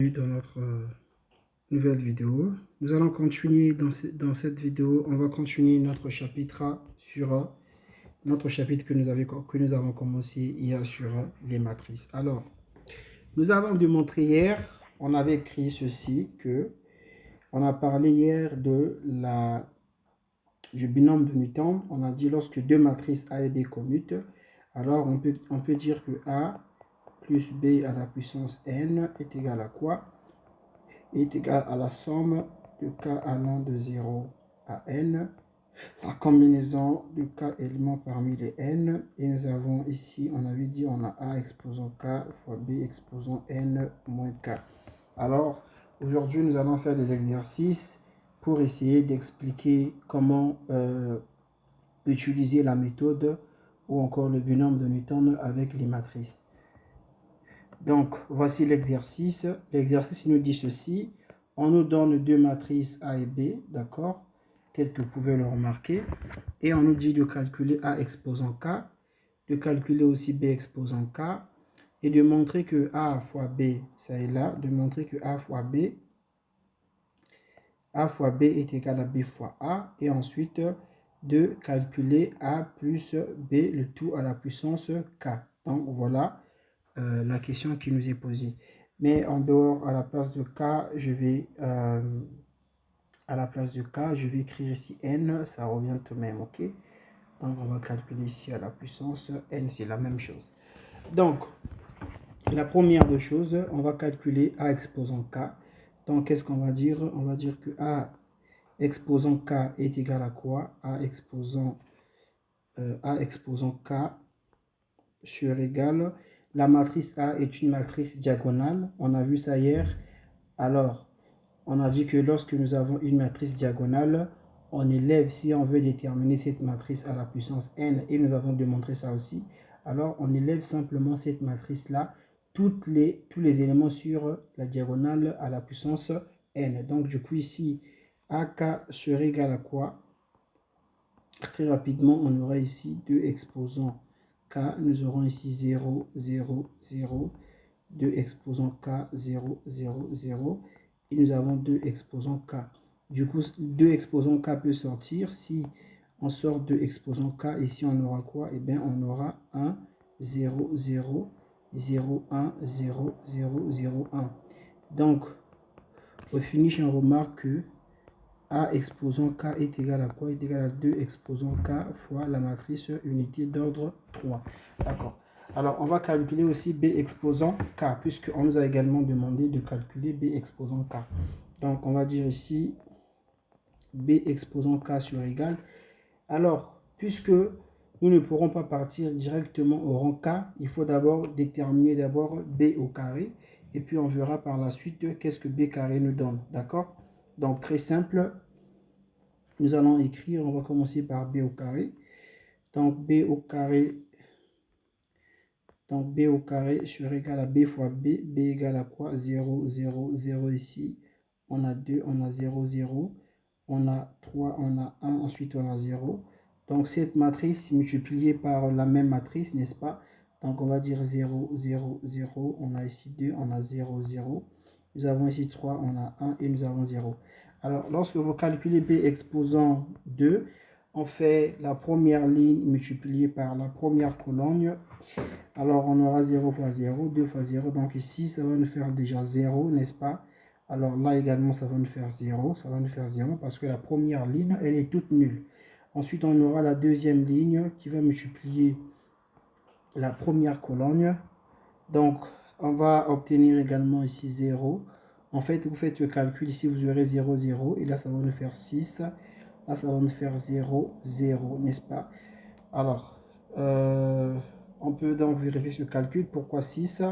Dans notre nouvelle vidéo. Nous allons continuer dans cette vidéo. On va continuer notre chapitre sur notre chapitre que nous avons commencé hier sur les matrices. Alors, nous avons démontré hier, on avait écrit ceci, que on a parlé hier du binôme de Newton. On a dit lorsque deux matrices A et B commutent, alors on peut dire que A plus B à la puissance n est égal à quoi? Est égal à la somme de k allant de 0 à n, la combinaison de k éléments parmi les n, et nous avons ici, on avait dit, on a a exposant k fois b exposant n moins k. Alors, aujourd'hui, nous allons faire des exercices pour essayer d'expliquer comment utiliser la méthode ou encore le binôme de Newton avec les matrices. Donc, voici l'exercice. L'exercice nous dit ceci. On nous donne deux matrices A et B, d'accord, telles que vous pouvez le remarquer. Et on nous dit de calculer A exposant K, de calculer aussi B exposant K, et de montrer que A fois B, ça est là, de montrer que A fois B est égal à B fois A, et ensuite de calculer A plus B, le tout à la puissance K. Donc, voilà la question qui nous est posée. Mais en dehors, à la place de K, je vais écrire ici N, ça revient tout de même, ok? Donc, on va calculer ici à la puissance N, c'est la même chose. Donc, la première des choses, on va calculer A exposant K. Donc, qu'est-ce qu'on va dire? On va dire que A exposant K est égal à quoi? A exposant K sur égal. La matrice A est une matrice diagonale. On a vu ça hier. Alors, on a dit que lorsque nous avons une matrice diagonale, on élève, si on veut déterminer cette matrice à la puissance n, et nous avons démontré ça aussi, alors on élève simplement cette matrice-là, tous les éléments sur la diagonale à la puissance n. Donc, du coup, ici, AK serait égal à quoi? Très rapidement, on aura ici 2 exposants K, nous aurons ici 0, 0, 0, 2 exposants K, 0, 0, 0, et nous avons 2 exposants K. Du coup, 2 exposants K peut sortir. Si on sort 2 exposants K, ici on aura quoi? Eh bien, on aura 1, 0, 0, 0, 1, 0, 0, 0, 1. Donc, au finish, on remarque que A exposant K est égal à quoi? Est égal à 2 exposant K fois la matrice unité d'ordre 3. D'accord. Alors, on va calculer aussi B exposant K, puisqu'on nous a également demandé de calculer B exposant K. Donc, on va dire ici B exposant K sur égal. Alors, puisque nous ne pourrons pas partir directement au rang K, il faut d'abord déterminer B au carré, et puis on verra par la suite qu'est-ce que B carré nous donne. D'accord? Donc, très simple. Nous allons écrire, on va commencer par B au carré. Donc B au carré sur égal à B fois B. B égale à quoi? 0, 0, 0 ici. On a 2, on a 0, 0. On a 3, on a 1, ensuite on a 0. Donc cette matrice multipliée par la même matrice, n'est-ce pas? Donc on va dire 0, 0, 0. On a ici 2, on a 0, 0. Nous avons ici 3, on a 1 et nous avons 0. Alors, lorsque vous calculez B exposant 2, on fait la première ligne multipliée par la première colonne. Alors, on aura 0 fois 0, 2 fois 0. Donc ici, ça va nous faire déjà 0, n'est-ce pas? Alors là également, ça va nous faire 0. Ça va nous faire 0 parce que la première ligne, elle est toute nulle. Ensuite, on aura la deuxième ligne qui va multiplier la première colonne. Donc, on va obtenir également ici 0. En fait, vous faites le calcul, ici vous aurez 0, 0, et là ça va nous faire 6. Là ça va nous faire 0, 0, n'est-ce pas? Alors, on peut donc vérifier ce calcul. Pourquoi 6?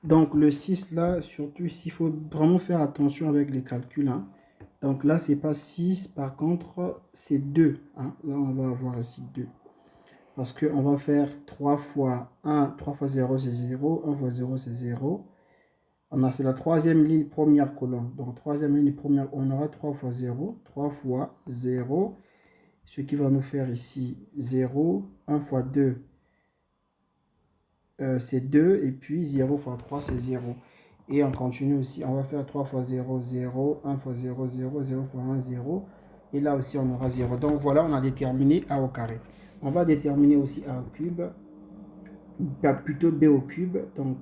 Donc le 6 là, surtout il faut vraiment faire attention avec les calculs. Hein. Donc là, c'est pas 6, par contre, c'est 2. Hein. Là, on va avoir ici 2. Parce qu'on va faire 3 fois 1, 3 fois 0, c'est 0. 1 fois 0, c'est 0. C'est la troisième ligne, première colonne. Donc, troisième ligne, première, on aura 3 fois 0. 3 fois 0. Ce qui va nous faire ici 0. 1 fois 2. c'est 2, et puis 0 fois 3, c'est 0. Et on continue aussi, on va faire 3 fois 0, 0, 1 fois 0, 0, 0 fois 1, 0. Et là aussi, on aura 0. Donc voilà, on a déterminé a au carré. On va déterminer aussi a au cube, plutôt b au cube. Donc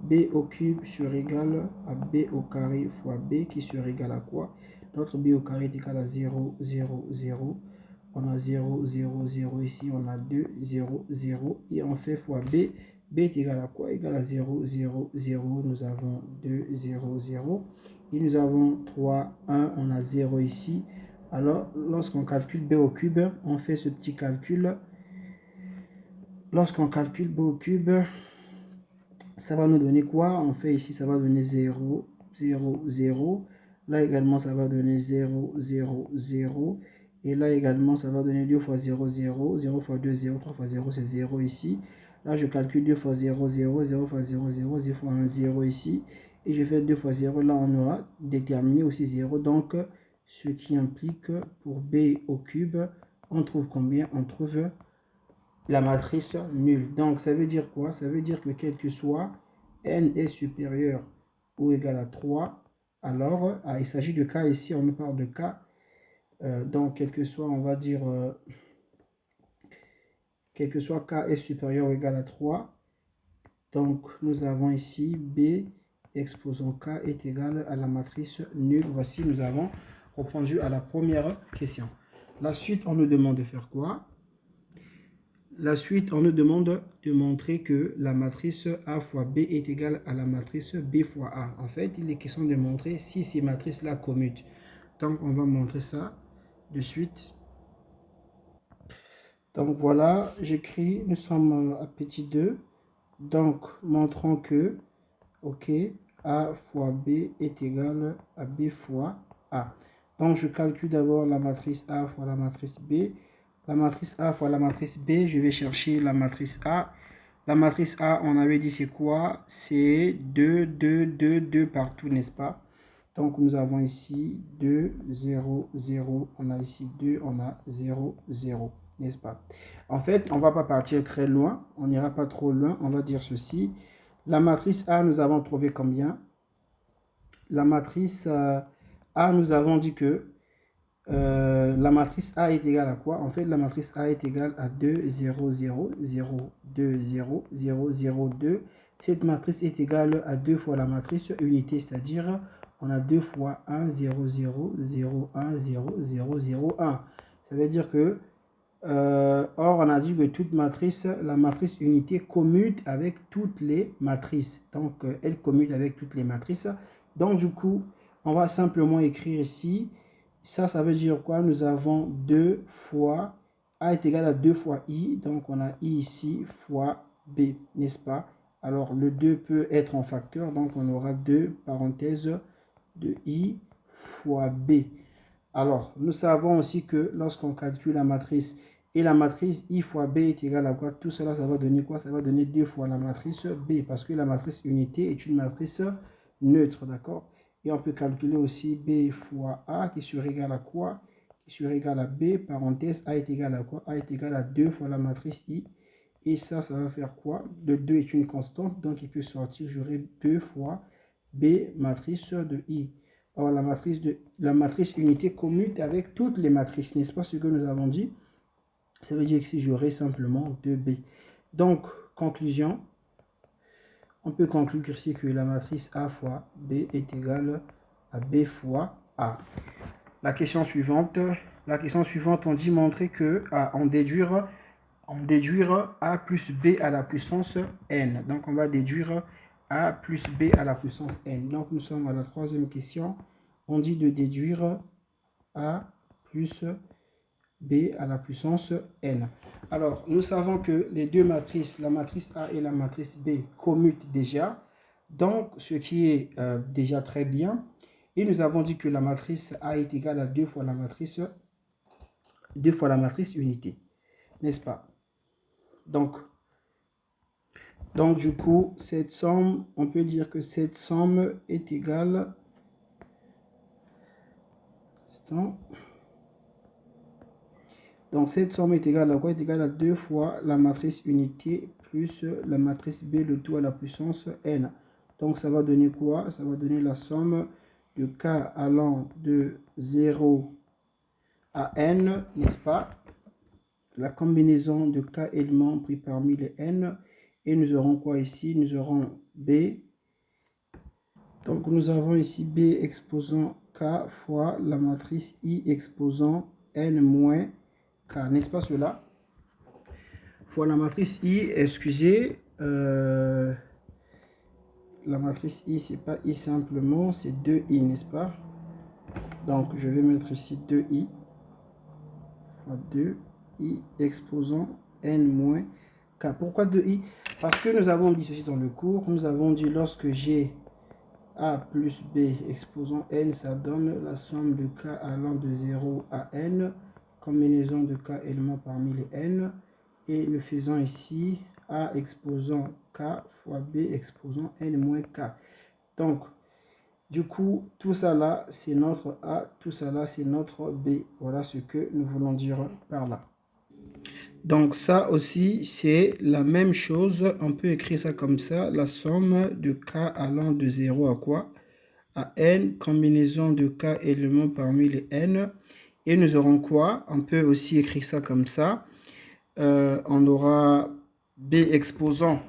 b au cube égal à b au carré fois b qui égal à quoi? Notre b au carré est égal à 0, 0, 0. On a 0, 0, 0 ici, on a 2, 0, 0. Et on fait fois b. B est égal à quoi? Égal à 0, 0, 0. Nous avons 2, 0, 0. Et nous avons 3, 1. On a 0 ici. Alors, lorsqu'on calcule b au cube, on fait ce petit calcul. Lorsqu'on calcule b au cube, ça va nous donner quoi? On fait ici, ça va donner 0, 0, 0. Là également, ça va donner 0, 0, 0. Et là également, ça va donner 2 fois 0, 0. 0 fois 2, 0. 3 fois 0, c'est 0 ici. Là, je calcule 2 fois 0, 0. 0 fois 0, 0. 0 fois 1, 0 ici. Et je fais 2 fois 0. Là, on aura déterminé aussi 0. Donc, ce qui implique pour b au cube, on trouve combien? On trouve la matrice nulle. Donc, ça veut dire quoi? Ça veut dire que quel que soit n est supérieur ou égal à 3, alors, il s'agit de cas ici, on nous parle de cas. Donc, quel que soit, on va dire, quel que soit k est supérieur ou égal à 3, donc nous avons ici b exposant k est égal à la matrice nulle. Voici, nous avons répondu à la première question. La suite, on nous demande de faire quoi? La suite, on nous demande de montrer que la matrice A fois B est égale à la matrice B fois A. En fait, il est question de montrer si ces matrices-là commutent. Donc, on va montrer ça de suite. Donc, voilà, j'écris, nous sommes à petit 2. Donc, montrons que, ok, A fois B est égal à B fois A. Donc, je calcule d'abord la matrice A fois la matrice B. La matrice A fois la matrice B, je vais chercher la matrice A. La matrice A, on avait dit c'est quoi? C'est 2, 2, 2, 2 partout, n'est-ce pas? Donc nous avons ici 2, 0, 0. On a ici 2, on a 0, 0, n'est-ce pas? En fait, on ne va pas partir très loin. On n'ira pas trop loin. On va dire ceci. La matrice A, nous avons trouvé combien? La matrice A, nous avons dit que la matrice A est égale à quoi? En fait, la matrice A est égale à 2, 0, 0, 0, 2, 0, 0, 0, 2. Cette matrice est égale à 2 fois la matrice unité, c'est-à-dire on a 2 fois 1, 0, 0, 0, 1, 0, 0, 0, 1. Ça veut dire que, or on a dit que toute matrice, la matrice unité commute avec toutes les matrices. Donc, elle commute avec toutes les matrices. Donc, du coup, on va simplement écrire ici. Ça veut dire quoi? Nous avons 2 fois, A est égal à 2 fois I, donc on a I ici fois B, n'est-ce pas? Alors le 2 peut être en facteur, donc on aura 2 parenthèses de I fois B. Alors, nous savons aussi que lorsqu'on calcule la matrice et la matrice I fois B est égal à quoi? Tout cela, ça va donner quoi? Ça va donner 2 fois la matrice B, parce que la matrice unité est une matrice neutre, d'accord? Et on peut calculer aussi B fois A qui serait égal à quoi? Qui serait égal à B, parenthèse, A est égal à quoi? A est égal à 2 fois la matrice I. Et ça va faire quoi? Le 2 est une constante, donc il peut sortir, j'aurai 2 fois B matrice de I. Or, la matrice unité commute avec toutes les matrices, n'est-ce pas ce que nous avons dit? Ça veut dire que si j'aurai simplement 2B. Donc, conclusion, on peut conclure ici que la matrice A fois B est égale à B fois A. La question suivante, on dit montrer que en déduire A plus B à la puissance N. Donc, on va déduire A plus B à la puissance N. Donc, nous sommes à la troisième question. On dit de déduire A plus B à la puissance N. Alors, nous savons que les deux matrices, la matrice A et la matrice B, commutent déjà. Donc, ce qui est déjà très bien. Et nous avons dit que la matrice A est égale à 2 fois la matrice unité. N'est-ce pas? Donc, du coup, cette somme, on peut dire que cette somme est égale... Donc, cette somme est égale à quoi? Est égale à 2 fois la matrice unité plus la matrice B, le tout à la puissance n. Donc ça va donner quoi? Ça va donner la somme de k allant de 0 à n, n'est-ce pas? La combinaison de k éléments pris parmi les n. Et nous aurons quoi ici? Nous aurons B. Donc nous avons ici B exposant k fois la matrice I exposant n moins k, n'est-ce pas cela? Fois la matrice I, excusez, la matrice I, c'est pas I simplement, c'est 2I, n'est-ce pas? Donc je vais mettre ici 2I fois 2I exposant n moins k. Pourquoi 2I? Parce que nous avons dit ceci dans le cours, nous avons dit lorsque j'ai A plus B exposant n, ça donne la somme de k allant de 0 à n, combinaison de k éléments parmi les n, et nous faisons ici A exposant k fois B exposant n moins k. Donc, du coup, tout ça là, c'est notre A, tout ça là, c'est notre B. Voilà ce que nous voulons dire par là. Donc ça aussi, c'est la même chose. On peut écrire ça comme ça. La somme de k allant de 0 à quoi? À n, combinaison de k éléments parmi les n. Et nous aurons quoi? On peut aussi écrire ça comme ça. On aura B exposant,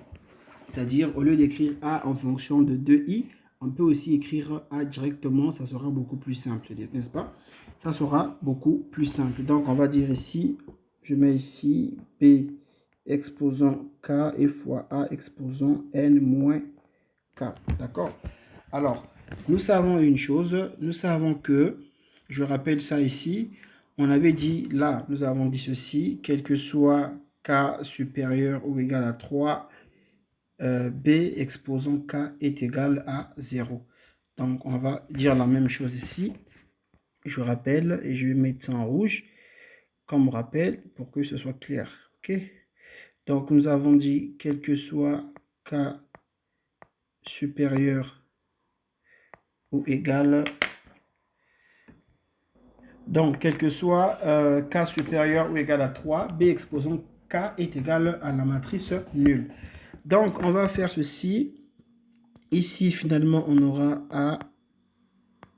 c'est-à-dire au lieu d'écrire A en fonction de 2i, on peut aussi écrire A directement. Ça sera beaucoup plus simple, n'est-ce pas? Ça sera beaucoup plus simple. Donc on va dire ici, je mets ici B exposant k et fois A exposant n moins k. D'accord? Alors, nous savons une chose, nous savons que, je rappelle ça ici, on avait dit, là, nous avons dit ceci, quel que soit k supérieur ou égal à 3, B exposant k est égal à 0. Donc, on va dire la même chose ici. Je rappelle, et je vais mettre ça en rouge, comme rappel, pour que ce soit clair. Ok? Donc, nous avons dit, quel que soit k supérieur ou égal, donc quel que soit k supérieur ou égal à 3, B exposant k est égal à la matrice nulle. Donc, on va faire ceci. Ici, finalement, on aura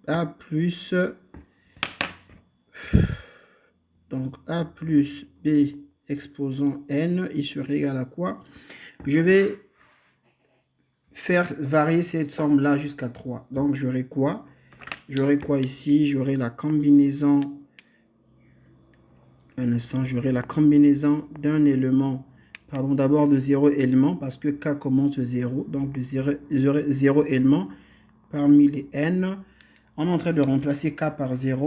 A plus, donc A plus B exposant n, il serait égal à quoi? Je vais faire varier cette somme-là jusqu'à 3. Donc, j'aurai quoi? J'aurai quoi ici? J'aurai la combinaison, un instant, j'aurai la combinaison d'un élément, pardon, d'abord de 0 élément, parce que k commence de 0, donc de 0 élément parmi les n. On est en train de remplacer k par 0.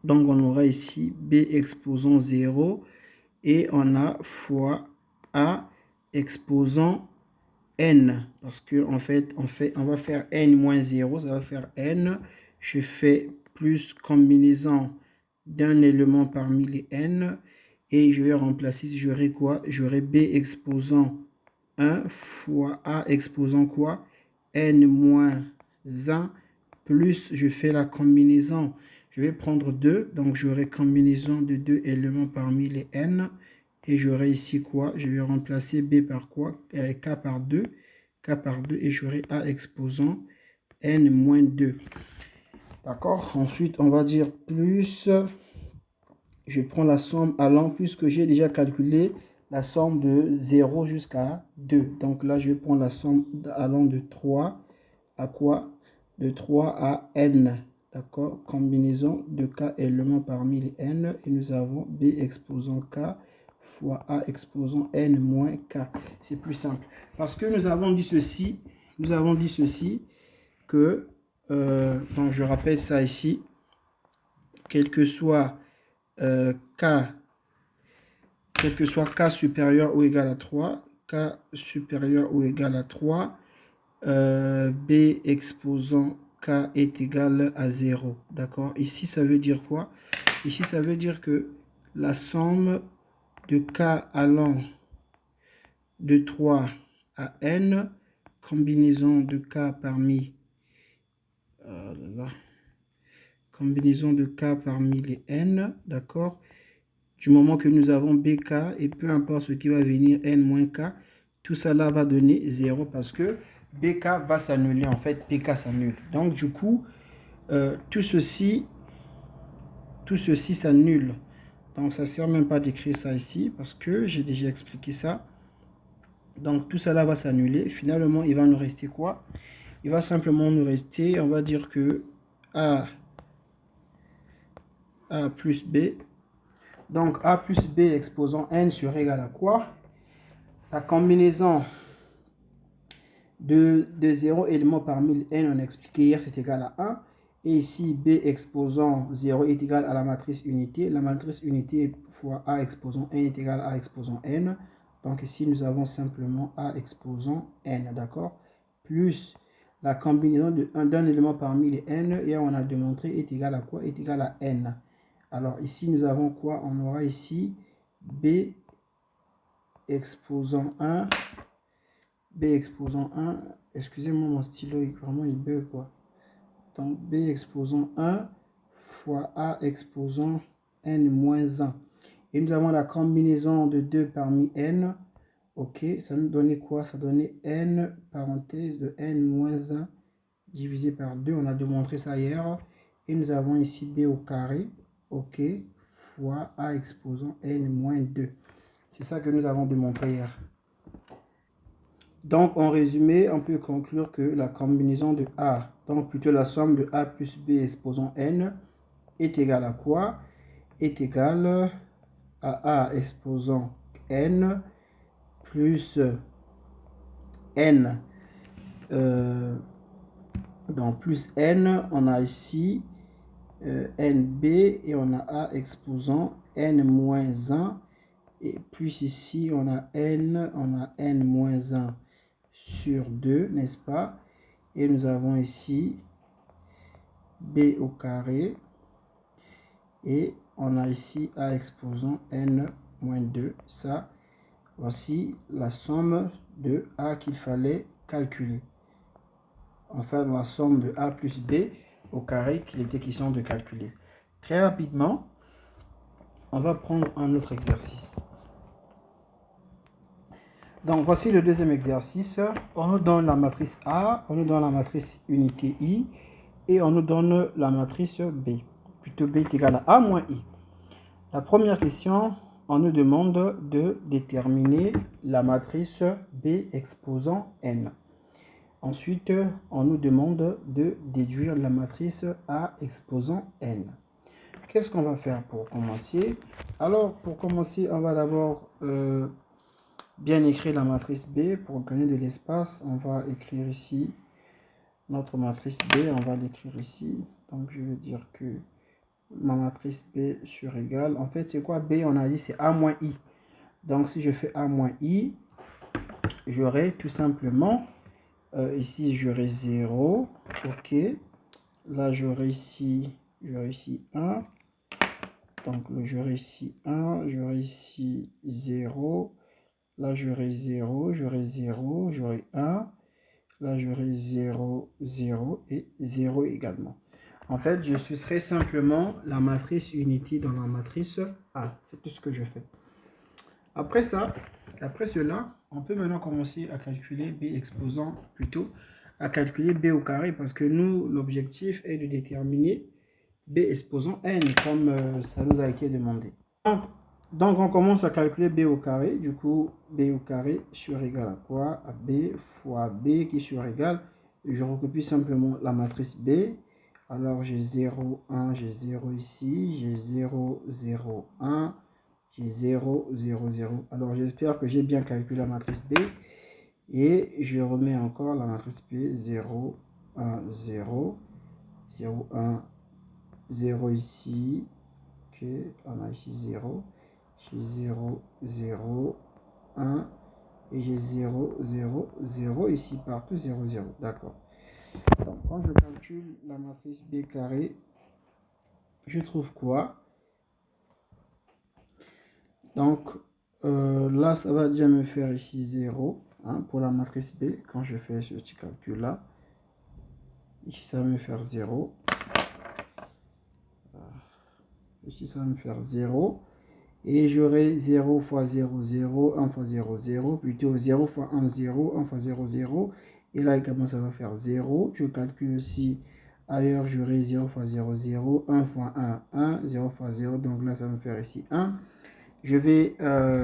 Donc, on aura ici B exposant 0 et on a fois A exposant n. Parce que en fait, on va faire n moins 0, ça va faire n. Je fais plus combinaison d'un élément parmi les n. Et je vais remplacer, j'aurai quoi? J'aurai B exposant 1 fois A exposant quoi? N moins 1 plus, je fais la combinaison. Je vais prendre 2, donc j'aurai combinaison de 2 éléments parmi les n. Et j'aurai ici quoi? Je vais remplacer B par quoi? K par 2. K par 2 et j'aurai A exposant n moins 2. D'accord? Ensuite, on va dire plus. Je prends la somme allant, puisque j'ai déjà calculé la somme de 0 jusqu'à 2. Donc là, je vais prendre la somme allant de 3 à quoi? De 3 à n. D'accord? Combinaison de k éléments parmi les n. Et nous avons B exposant k fois A exposant n moins k. C'est plus simple. Parce que nous avons dit ceci. Nous avons dit ceci que, donc je rappelle ça ici, quel que soit k supérieur ou égal à 3, k supérieur ou égal à 3, B exposant k est égal à 0. D'accord? Ici, ça veut dire quoi? Ici, ça veut dire que la somme de k allant de 3 à n, combinaison de k parmi combinaison de k parmi les n, d'accord? du moment que nous avons BK, et peu importe ce qui va venir, N moins K, tout cela va donner 0 parce que BK va s'annuler. En fait, PK s'annule. Donc, du coup, tout ceci s'annule. Donc, ça ne sert même pas d'écrire ça ici parce que j'ai déjà expliqué ça. Donc, tout cela va s'annuler. Finalement, il va nous rester quoi? Il va simplement nous rester, on va dire que A plus B. Donc, A plus B exposant N sur égal à quoi? La combinaison de 0 éléments par 1000 N, on a expliqué hier, c'est égal à 1. Et ici, B exposant 0 est égal à la matrice unité. La matrice unité fois A exposant N est égal à A exposant N. Donc ici, nous avons simplement A exposant N, d'accord? Plus la combinaison d'un élément par 1000 N, et on a démontré, est égal à quoi? Est égal à N. Alors ici, nous avons quoi? On aura ici B exposant 1. B exposant 1, excusez-moi, mon stylo, vraiment il bug quoi. Donc B exposant 1 fois A exposant N moins 1. Et nous avons la combinaison de 2 parmi N. Ok, ça nous donnait quoi? Ça donnait N parenthèse de N moins 1 divisé par 2. On a démontré ça hier. Et nous avons ici B au carré, ok, fois A exposant N moins 2. C'est ça que nous avons démontré hier. Donc, en résumé, on peut conclure que la combinaison de A, donc plutôt la somme de A plus B exposant N, est égale à quoi? Est égale à A exposant N plus N. Donc, plus N, on a ici NB et on a A exposant N moins 1. Et plus ici, on a N moins 1 sur 2, n'est-ce pas? Et nous avons ici B au carré. Et on a ici A exposant N moins 2. Ça, voici la somme de A qu'il fallait calculer. Enfin, la somme de A plus B au carré qu'il était question de calculer. Très rapidement, on va prendre un autre exercice. Donc, voici le deuxième exercice. On nous donne la matrice A, on nous donne la matrice unité I, et on nous donne la matrice B. Plutôt B est égal à A moins I. La première question, on nous demande de déterminer la matrice B exposant N. Ensuite, on nous demande de déduire la matrice A exposant N. Qu'est-ce qu'on va faire pour commencer? Alors, pour commencer, on va d'abord bien écrire la matrice B. Pour gagner de l'espace, on va écrire ici notre matrice B. On va l'écrire ici. Donc, je vais dire que ma matrice B sur égale. En fait, c'est quoi B? On a dit c'est A moins I. Donc, si je fais A moins I, j'aurai tout simplement, ici, j'aurai 0. OK. Là, j'aurai ici 1. Donc, j'aurai ici 1. J'aurai ici 0. Là, j'aurai 0. J'aurai 0. J'aurai 1. Là, j'aurai 0, 0 et 0 également. En fait, je sucerai simplement la matrice unité dans la matrice A. C'est tout ce que je fais. Après cela, on peut maintenant commencer à calculer B exposant, plutôt à calculer B au carré, parce que nous, l'objectif est de déterminer B exposant N, comme ça nous a été demandé. Donc, on commence à calculer B au carré. Du coup, B au carré sur égal à quoi? À B fois B qui sur égal. Je recopie simplement la matrice B. Alors, j'ai 0, 1, j'ai 0 ici. J'ai 0, 0, 1. J'ai 0, 0, 0. Alors, j'espère que j'ai bien calculé la matrice B. Et je remets encore la matrice B. 0, 1, 0. 0, 1, 0 ici. Ok, on a ici 0. J'ai 0, 0, 1 et j'ai 0, 0, 0 ici partout 0, 0. D'accord. Donc quand je calcule la matrice B carré, je trouve quoi? Donc là, ça va déjà me faire ici 0 hein, pour la matrice B. Quand je fais ce petit calcul là, ici ça va me faire 0. Ici ça va me faire 0. Et j'aurai 0 fois 0, 0, 1 fois 0, 0, plutôt 0 fois 1, 0, 1 fois 0, 0. Et là également, ça va faire 0. Je calcule aussi, ailleurs, j'aurai 0 fois 0, 0, 1 fois 1, 1, 0 fois 0. Donc là, ça va me faire ici 1. Je vais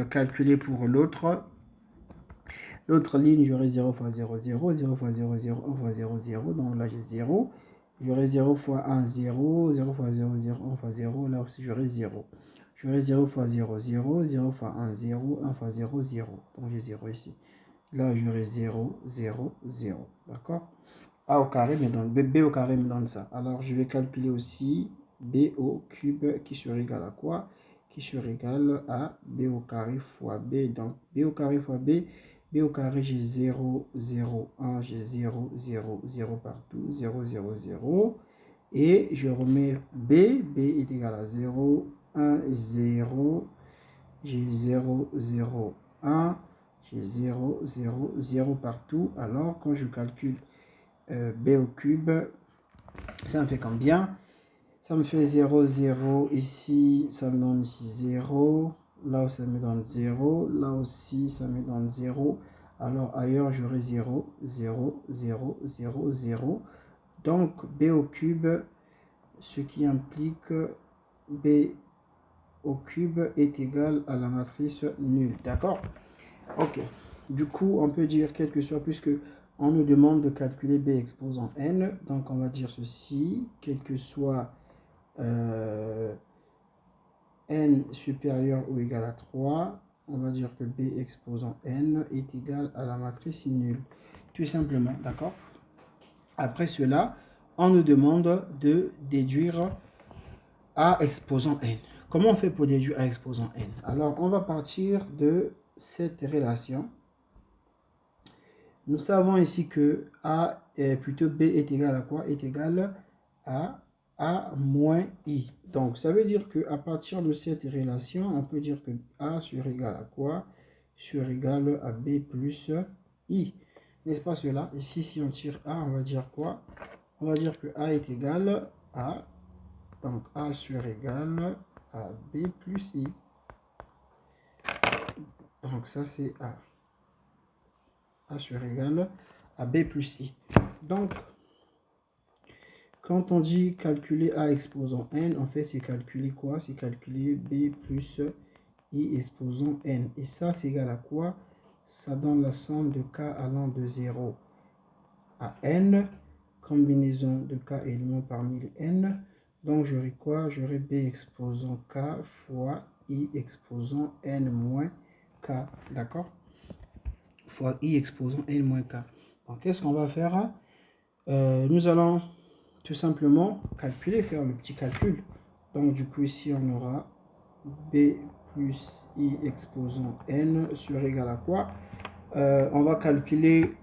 calculer pour l'autre. L'autre ligne, j'aurai 0 fois 0, 0, 0 fois 0, 0, 1 fois 0, 0. Donc là, j'ai 0. J'aurai 0 fois 1, 0, 0 fois 0, 0, 1 fois 0. Là aussi, j'aurai 0. J'aurai 0 fois 0, 0, 0 fois 1, 0, 1 fois 0, 0. Donc j'ai 0 ici. Là, j'aurai 0, 0, 0. D'accord? A au carré me donne, B au carré me donne ça. Alors, je vais calculer aussi B au cube qui sera égal à quoi? Qui sera égal à B au carré fois B. Donc, B au carré fois B. B au carré, j'ai 0, 0, 1, j'ai 0, 0, 0 partout, 0, 0, 0. Et je remets B. B est égal à 0, 1, 0. J'ai 0, 0, 1. J'ai 0, 0, 0 partout. Alors, quand je calcule B au cube, ça me fait combien? Ça me fait 0, 0. Ici, ça me donne ici 0. Là où ça me donne 0. Là aussi, ça me donne 0. Alors ailleurs, j'aurai 0, 0, 0, 0, 0. Donc, B au cube, ce qui implique B au cube est égal à la matrice nulle. D'accord? Ok. Du coup, on peut dire quelque chose, puisque on nous demande de calculer B exposant n. Donc, on va dire ceci, quel que soit n supérieur ou égal à 3, on va dire que B exposant n est égal à la matrice nulle. Tout simplement, d'accord? Après cela, on nous demande de déduire A exposant n. Comment on fait pour déduire A exposant n? Alors, on va partir de cette relation. Nous savons ici que A est plutôt B est égal à quoi? Est égal à A moins I. Donc, ça veut dire qu'à partir de cette relation, on peut dire que A sur égal à quoi? Sur égal à B plus I. N'est-ce pas cela? Ici, si on tire A, on va dire quoi? On va dire que A est égal à, donc A sur égal à B plus I. Donc, ça, c'est A. A sur égal à B plus I. Donc, quand on dit calculer A exposant n, en fait, c'est calculer quoi? C'est calculer B plus I exposant n. Et ça, c'est égal à quoi? Ça donne la somme de k allant de 0 à n, combinaison de k éléments parmi les n. Donc, j'aurai quoi? J'aurai B exposant k fois I exposant n moins k. D'accord? Fois I exposant n moins k. Donc, qu'est-ce qu'on va faire? Nous allons tout simplement calculer, faire le petit calcul. Donc, du coup, ici, on aura B plus I exposant n sur égal à quoi? On va calculer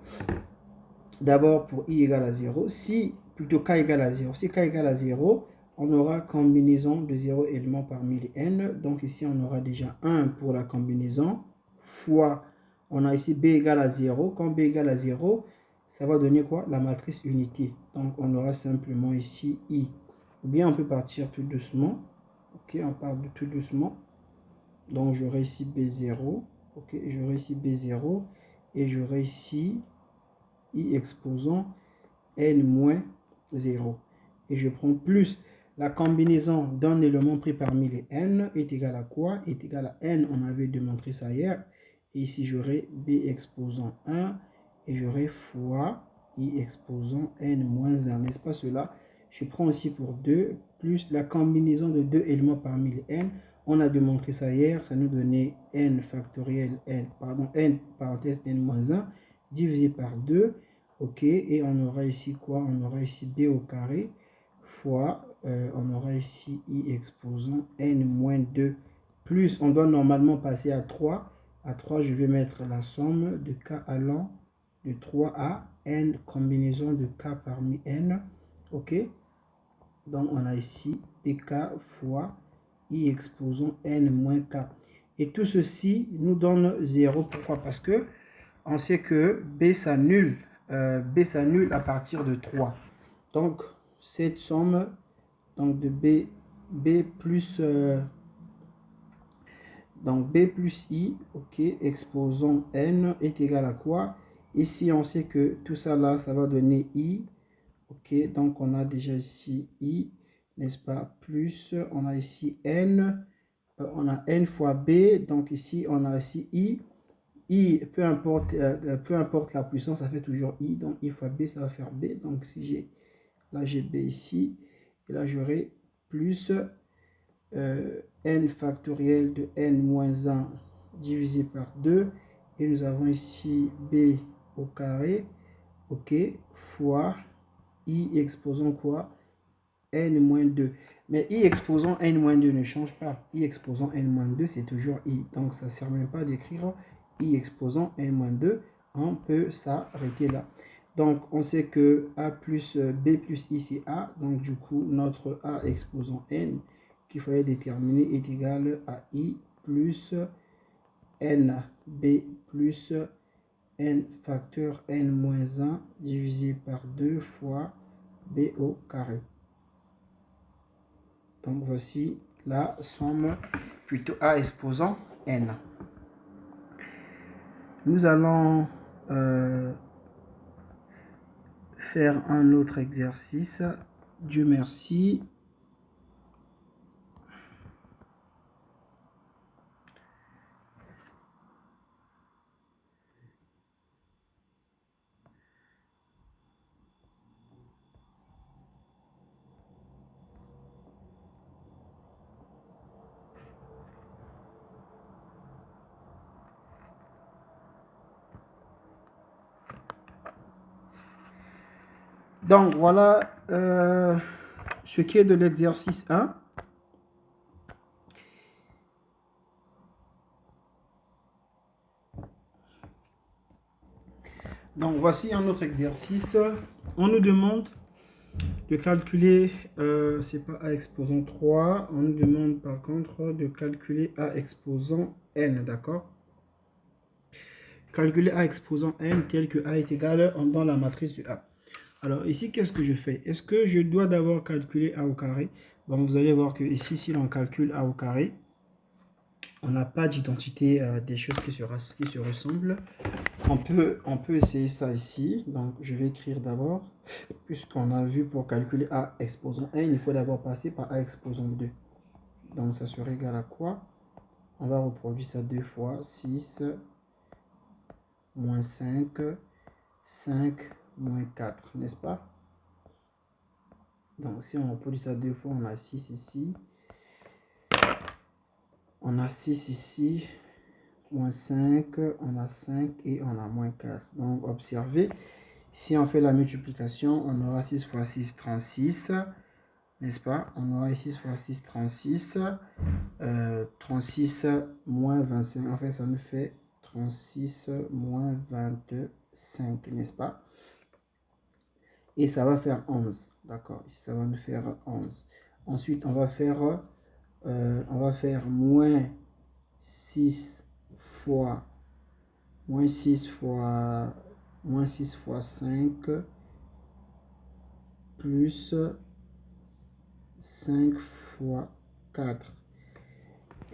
d'abord pour I égale à 0. Si, plutôt K égale à 0. Si K égale à 0, on aura combinaison de 0 éléments parmi les n. Donc, ici, on aura déjà 1 pour la combinaison fois, on a ici B égale à 0. Quand B égale à 0, ça va donner quoi? La matrice unité. Donc, on aura simplement ici I. Ou bien, on peut partir tout doucement. Ok, on part de tout doucement. Donc, j'aurai ici B0. Ok, j'aurai ici B0. Et j'aurai ici I exposant n moins 0. Et je prends plus la combinaison d'un élément pris parmi les n est égal à quoi? Est égal à n. On avait démontré ça hier. Et ici, j'aurai B exposant 1 et j'aurai fois I exposant n moins 1. N'est-ce pas cela? Je prends ici pour 2 plus la combinaison de deux éléments parmi les n. On a démontré ça hier. Ça nous donnait n factoriel n, pardon, n parenthèse n moins 1 divisé par 2. Ok, et on aura ici quoi? On aura ici B au carré fois, on aura ici I exposant n moins 2 plus, on doit normalement passer à 3. À 3, je vais mettre la somme de k allant de 3 à n, combinaison de k parmi n. Ok, donc on a ici pk fois I exposant n moins k. Et tout ceci nous donne 0. Pourquoi? Parce que on sait que B s'annule. B s'annule à partir de 3. Donc, cette somme donc de B plus Donc B plus I, ok, exposons N est égal à quoi? Ici, on sait que tout ça là, ça va donner I. Ok, donc on a déjà ici I, n'est-ce pas? Plus, on a ici N. On a N fois B. Donc ici, on a ici I. I, peu importe la puissance, ça fait toujours I. Donc I fois B, ça va faire B. Donc si j'ai, là j'ai B ici. Et là j'aurai plus N factoriel de N moins 1 divisé par 2. Et nous avons ici B au carré. Ok, fois I exposant quoi? N-2. Mais I exposant N-2 ne change pas. I exposant N-2, c'est toujours I. Donc, ça ne sert même pas d'écrire I exposant N-2. On peut s'arrêter là. Donc, on sait que A plus B plus I, c'est A. Donc, du coup, notre A exposant N qu'il fallait déterminer est égal à I plus NB plus N facteur N-1 divisé par 2 fois B au carré. Donc voici la somme, plutôt A exposant N. Nous allons faire un autre exercice. Dieu merci. Donc voilà ce qui est de l'exercice 1. Donc voici un autre exercice. On nous demande de calculer, c'est pas A exposant 3, on nous demande par contre de calculer A exposant N, d'accord? Calculer A exposant N tel que A est égal dans la matrice de A. Alors ici, qu'est-ce que je fais? Est-ce que je dois d'abord calculer A au carré? Bon, vous allez voir que ici, si l'on calcule A au carré, on n'a pas d'identité des choses qui se ressemblent. On peut essayer ça ici. Donc, je vais écrire d'abord, puisqu'on a vu pour calculer A exposant N, il faut d'abord passer par A exposant 2. Donc, ça serait égal à quoi? On va reproduire ça 2 fois 6 moins 5, 5 moins 4, n'est-ce pas? Donc, si on reproduit ça 2 fois, on a 6 ici. On a 6 ici, moins 5, on a 5 et on a moins 4. Donc, observez, si on fait la multiplication, on aura 6 fois 6, 36, n'est-ce pas? On aura 6 fois 6, 36. 36 moins 25, en fait, ça nous fait 36 moins 25, n'est-ce pas? Et ça va faire 11, d'accord? Ici, ça va nous faire 11. Ensuite, on va faire moins 6 fois 5 plus 5 fois 4.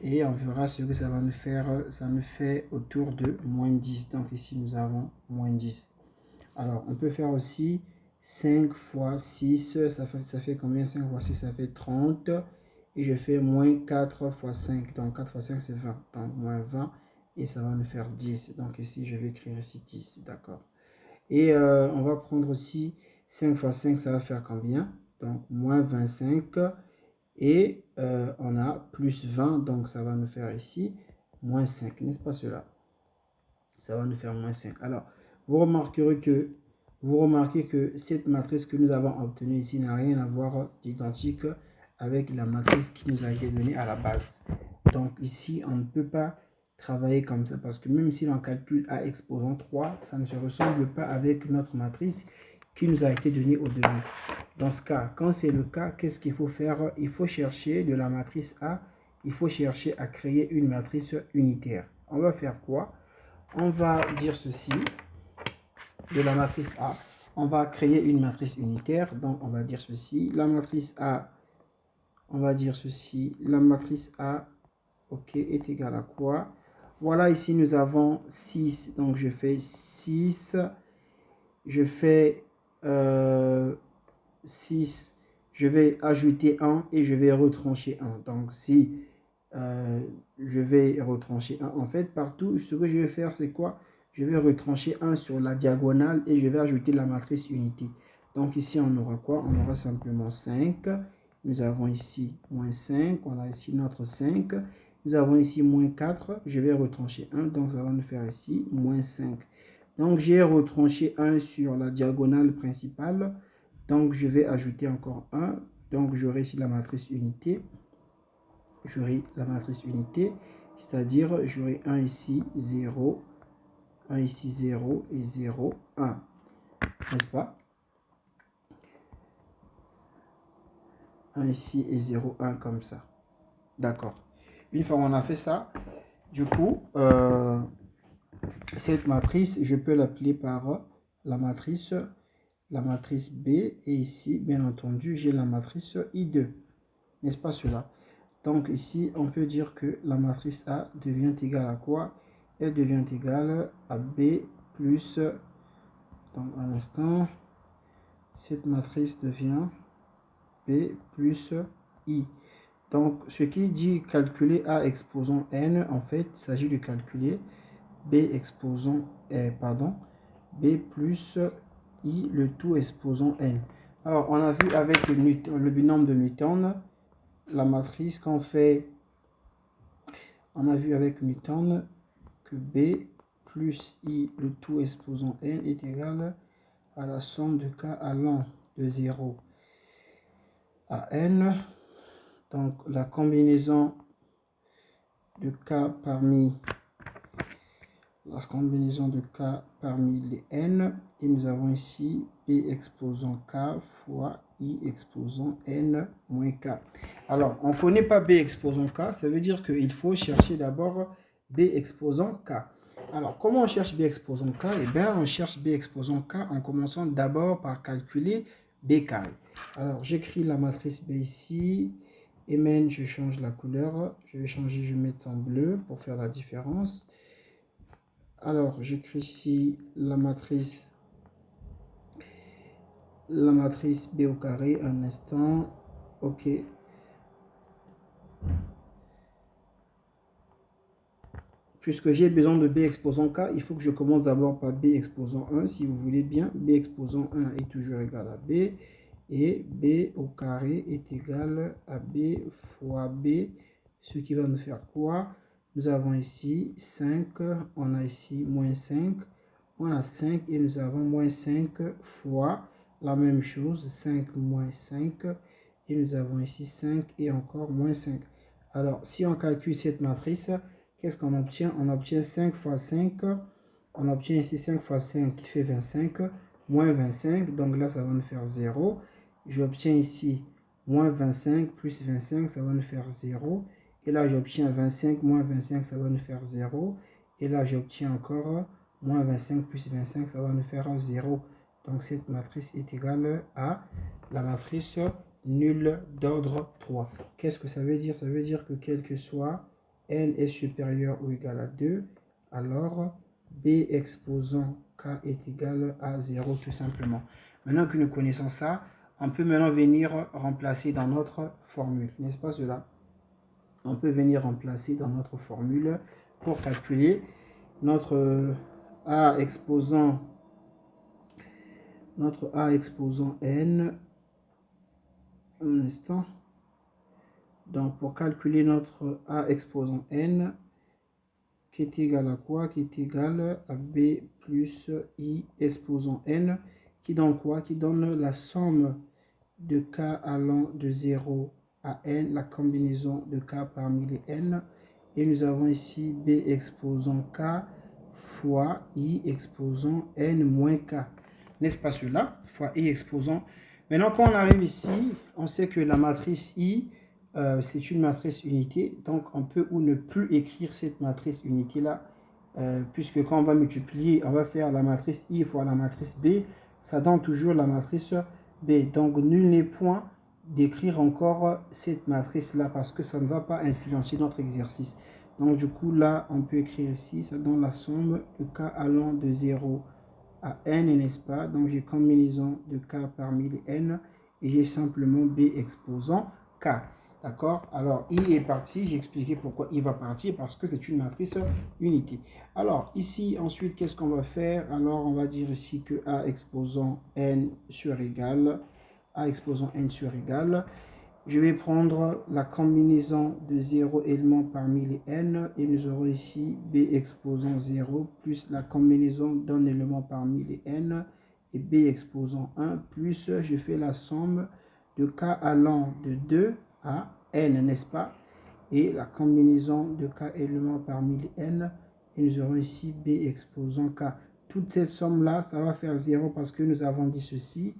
Et on verra ce que ça va nous faire. Ça nous fait autour de moins 10. Donc ici, nous avons moins 10. Alors, on peut faire aussi 5 fois 6. Ça fait combien? 5 fois 6, ça fait 30. Et je fais moins 4 fois 5. Donc 4 fois 5, c'est 20. Donc moins 20. Et ça va nous faire 10. Donc ici, je vais écrire ici 10. D'accord. Et on va prendre aussi 5 fois 5, ça va faire combien? Donc moins 25. Et on a plus 20. Donc ça va nous faire ici moins 5. N'est-ce pas cela? Ça va nous faire moins 5. Alors, vous remarquez que cette matrice que nous avons obtenue ici n'a rien à voir d'identique avec la matrice qui nous a été donnée à la base. Donc ici, on ne peut pas travailler comme ça parce que même si l'on calcule A exposant 3, ça ne se ressemble pas avec notre matrice qui nous a été donnée au début. Dans ce cas, quand c'est le cas, qu'est-ce qu'il faut faire? Il faut chercher de la matrice A, il faut chercher à créer une matrice unitaire. On va faire quoi? On va dire ceci, de la matrice A, on va créer une matrice unitaire, donc on va dire ceci, la matrice A, on va dire ceci, la matrice A OK, est égal à quoi? Voilà, ici, nous avons 6. Donc, je fais 6. Je fais 6. Je vais ajouter 1 et je vais retrancher 1. Donc, si je vais retrancher 1, en fait, partout, ce que je vais faire, c'est quoi? Je vais retrancher 1 sur la diagonale et je vais ajouter la matrice unité. Donc, ici, on aura quoi? On aura simplement 5. Nous avons ici moins 5. On a ici notre 5. Nous avons ici moins 4. Je vais retrancher 1. Donc, ça va nous faire ici moins 5. Donc, j'ai retranché 1 sur la diagonale principale. Donc, je vais ajouter encore 1. Donc, j'aurai ici la matrice unité. J'aurai la matrice unité. C'est-à-dire, j'aurai 1 ici, 0. 1 ici, 0 et 0, 1. N'est-ce pas? 1 ici et 0, 1 comme ça. D'accord. Une fois qu'on a fait ça, du coup, cette matrice, je peux l'appeler par la matrice B. Et ici, bien entendu, j'ai la matrice I2. N'est-ce pas cela? Donc ici, on peut dire que la matrice A devient égale à quoi? Elle devient égale à B plus... Donc un instant, cette matrice devient B plus I. Donc, ce qui dit calculer A exposant N, en fait, il s'agit de calculer B exposant, B plus I, le tout exposant N. Alors, on a vu avec le binôme de Newton, la matrice qu'on fait, on a vu avec Newton que B plus I, le tout exposant N, est égal à la somme de K allant de 0 à N. Donc, la combinaison de K parmi les N, et nous avons ici B exposant K fois I exposant N moins K. Alors, on ne connaît pas B exposant K, ça veut dire qu'il faut chercher d'abord B exposant K. Alors, comment on cherche B exposant K? Eh bien, on cherche B exposant K en commençant d'abord par calculer B carré. Alors, j'écris la matrice B ici. Et maintenant, je change la couleur. Je vais changer, je vais mettre en bleu pour faire la différence. Alors, j'écris ici la matrice B au carré. Un instant. OK. Puisque j'ai besoin de B exposant K, il faut que je commence d'abord par B exposant 1. Si vous voulez bien, B exposant 1 est toujours égal à B. Et B au carré est égal à B fois B. Ce qui va nous faire quoi? Nous avons ici 5. On a ici moins 5. On a 5 et nous avons moins 5 fois la même chose. 5 moins 5. Et nous avons ici 5 et encore moins 5. Alors, si on calcule cette matrice, qu'est-ce qu'on obtient? On obtient 5 fois 5. On obtient ici 5 fois 5 qui fait 25. Moins 25. Donc là, ça va nous faire 0. J'obtiens ici moins 25 plus 25. Ça va nous faire 0. Et là, j'obtiens 25 moins 25. Ça va nous faire 0. Et là, j'obtiens encore moins 25 plus 25. Ça va nous faire 0. Donc cette matrice est égale à la matrice nulle d'ordre 3. Qu'est-ce que ça veut dire? Ça veut dire que quel que soit N est supérieur ou égal à 2, alors B exposant K est égal à 0 tout simplement. Maintenant que nous connaissons ça, on peut maintenant venir remplacer dans notre formule, n'est-ce pas cela? On peut venir remplacer dans notre formule pour calculer notre A exposant N. Un instant. Donc, pour calculer notre A exposant N, qui est égal à quoi? Qui est égal à B plus I exposant N, qui donne quoi? Qui donne la somme de K allant de 0 à N, la combinaison de K parmi les N. Et nous avons ici B exposant K fois I exposant N moins K. N'est-ce pas cela? Fois I exposant. Maintenant, quand on arrive ici, on sait que la matrice I, c'est une matrice unité. Donc, on peut ou ne plus écrire cette matrice unité-là. Puisque quand on va multiplier, on va faire la matrice I fois la matrice B. Ça donne toujours la matrice B. Donc, nul n'est point d'écrire encore cette matrice-là parce que ça ne va pas influencer notre exercice. Donc du coup, là, on peut écrire ici, ça donne la somme de k allant de 0 à n, n'est-ce pas? Donc j'ai combinaison de k parmi les n et j'ai simplement b exposant k. D'accord? Alors, I est parti. J'ai expliqué pourquoi I va partir, parce que c'est une matrice unité. Alors, ici, ensuite, qu'est-ce qu'on va faire? Alors, on va dire ici que A exposant n sur égal, A exposant n sur égal. Je vais prendre la combinaison de 0 éléments parmi les n, et nous aurons ici B exposant 0 plus la combinaison d'un élément parmi les n, et B exposant 1, plus je fais la somme de k allant de 2 à n, n'est-ce pas? Et la combinaison de k éléments parmi les n, et nous aurons ici B exposant k. Toute cette somme-là, ça va faire 0 parce que nous avons dit ceci,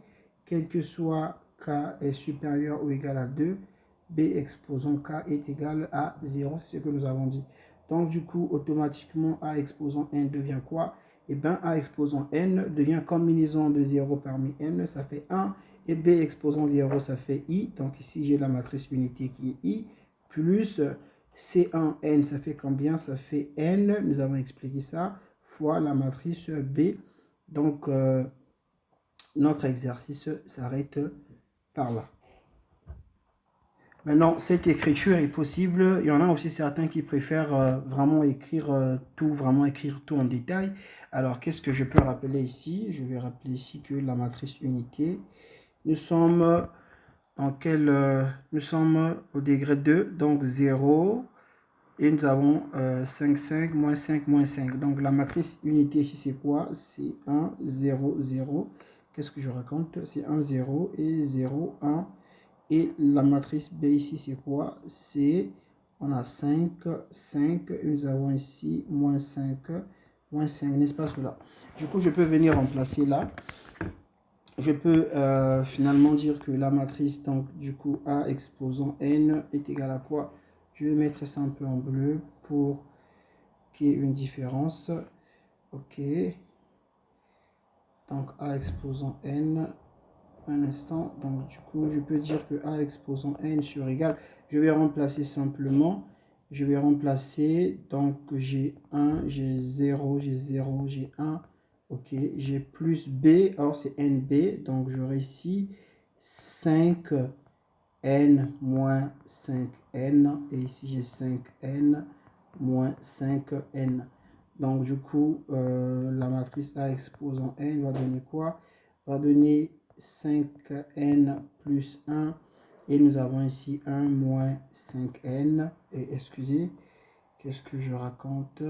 quel que soit k est supérieur ou égal à 2, B exposant k est égal à 0, c'est ce que nous avons dit. Donc du coup, automatiquement, A exposant n devient quoi? Et bien, A exposant n devient combinaison de 0 parmi n, ça fait 1, et B exposant 0, ça fait I. Donc ici, j'ai la matrice unité qui est I, plus C1n, ça fait combien? Ça fait n, nous avons expliqué ça, fois la matrice B. Donc, notre exercice s'arrête par là. Maintenant, cette écriture est possible. Il y en a aussi certains qui préfèrent vraiment écrire tout en détail. Alors, qu'est-ce que je peux rappeler ici? Je vais rappeler ici que la matrice unité, nous sommes nous sommes au degré 2, donc 0, et nous avons 5, 5, moins 5, moins 5. Donc, la matrice unité ici, c'est quoi? C'est 1, 0, 0. Qu'est-ce que je raconte? C'est 1, 0 et 0, 1. Et la matrice B ici, c'est quoi? C'est, on a 5, 5, et nous avons ici moins 5, n'est-ce pas cela? Du coup, je peux venir remplacer là. Je peux finalement dire que la matrice, donc du coup, A exposant n est égal à quoi? Je vais mettre ça un peu en bleu pour qu'il y ait une différence. Ok. Donc A exposant n, un instant, donc du coup je peux dire que A exposant n sur égal, je vais remplacer simplement, je vais remplacer, donc j'ai 1, j'ai 0, j'ai 0, j'ai 1, ok, j'ai plus B, alors c'est NB, donc j'aurai ici 5n moins 5n, et ici j'ai 5n moins 5n. Donc du coup, la matrice A exposant n va donner quoi? Va donner 5n plus 1, et nous avons ici 1 moins 5n, et excusez, qu'est-ce que je raconte?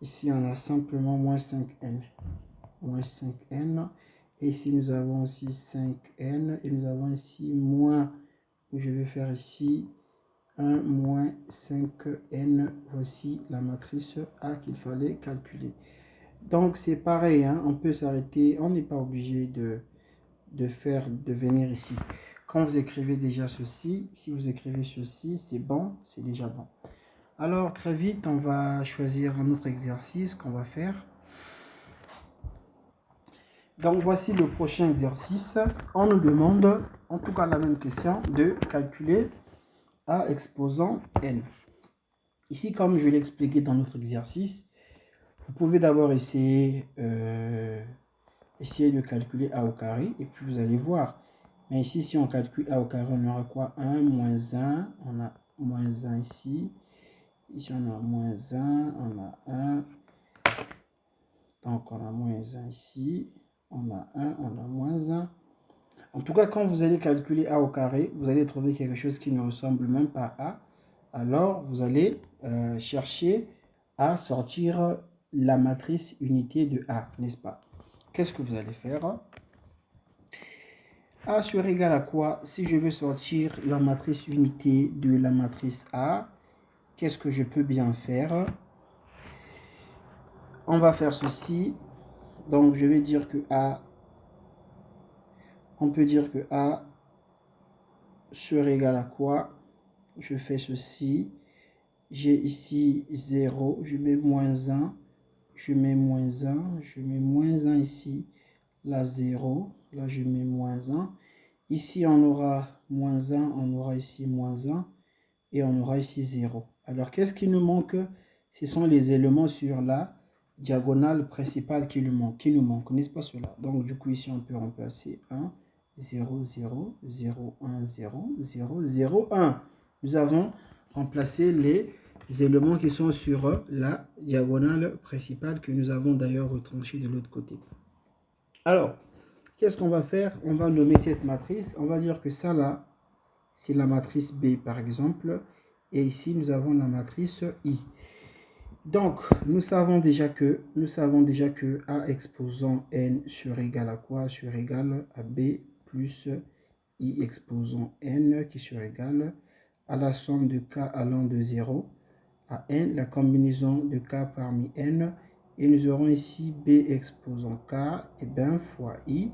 Ici on a simplement moins 5n, et ici nous avons aussi 5n, et nous avons ici moins, je vais faire ici 1 moins 5n, voici la matrice A qu'il fallait calculer. Donc c'est pareil, hein, on peut s'arrêter, on n'est pas obligé de venir ici. Quand vous écrivez déjà ceci, si vous écrivez ceci, c'est bon, c'est déjà bon. Alors très vite, on va choisir un autre exercice qu'on va faire. Donc voici le prochain exercice. On nous demande, en tout cas la même question, de calculer A exposant n. Ici, comme je l'ai expliqué dans notre exercice, vous pouvez d'abord essayer de calculer A au carré, et puis vous allez voir. Mais ici, si on calcule A au carré, on aura quoi? 1, moins 1, on a moins 1 ici. Ici, on a moins 1, on a 1. Donc, on a moins 1 ici. On a 1, on a moins 1. En tout cas, quand vous allez calculer A au carré, vous allez trouver quelque chose qui ne ressemble même pas à A. Alors, vous allez chercher à sortir la matrice unité de A, n'est-ce pas? Qu'est-ce que vous allez faire? A sur égal à quoi? Si je veux sortir la matrice unité de la matrice A, qu'est-ce que je peux bien faire? On va faire ceci. Donc, je vais dire que A, on peut dire que A sur égal à quoi? Je fais ceci. J'ai ici 0, je mets moins 1, je mets moins 1, je mets moins 1 ici, là 0, là je mets moins 1. Ici, on aura moins 1, on aura ici moins 1 et on aura ici 0. Alors, qu'est-ce qui nous manque? Ce sont les éléments sur la diagonale principale qui nous manquent, n'est-ce pas cela? Donc, du coup, ici, on peut remplacer 1, 0, 0, 0, 1, 0, 0, 0, 1. Nous avons remplacé les éléments qui sont sur la diagonale principale que nous avons d'ailleurs retranché de l'autre côté. Alors, qu'est-ce qu'on va faire? On va nommer cette matrice. On va dire que ça là, c'est la matrice B par exemple. Et ici, nous avons la matrice I. Donc, nous savons déjà que A exposant N sur égal à quoi? Sur égal à B plus I exposant N qui sur égal à la somme de K allant de 0 à N, la combinaison de K parmi N. Et nous aurons ici B exposant K et bien fois I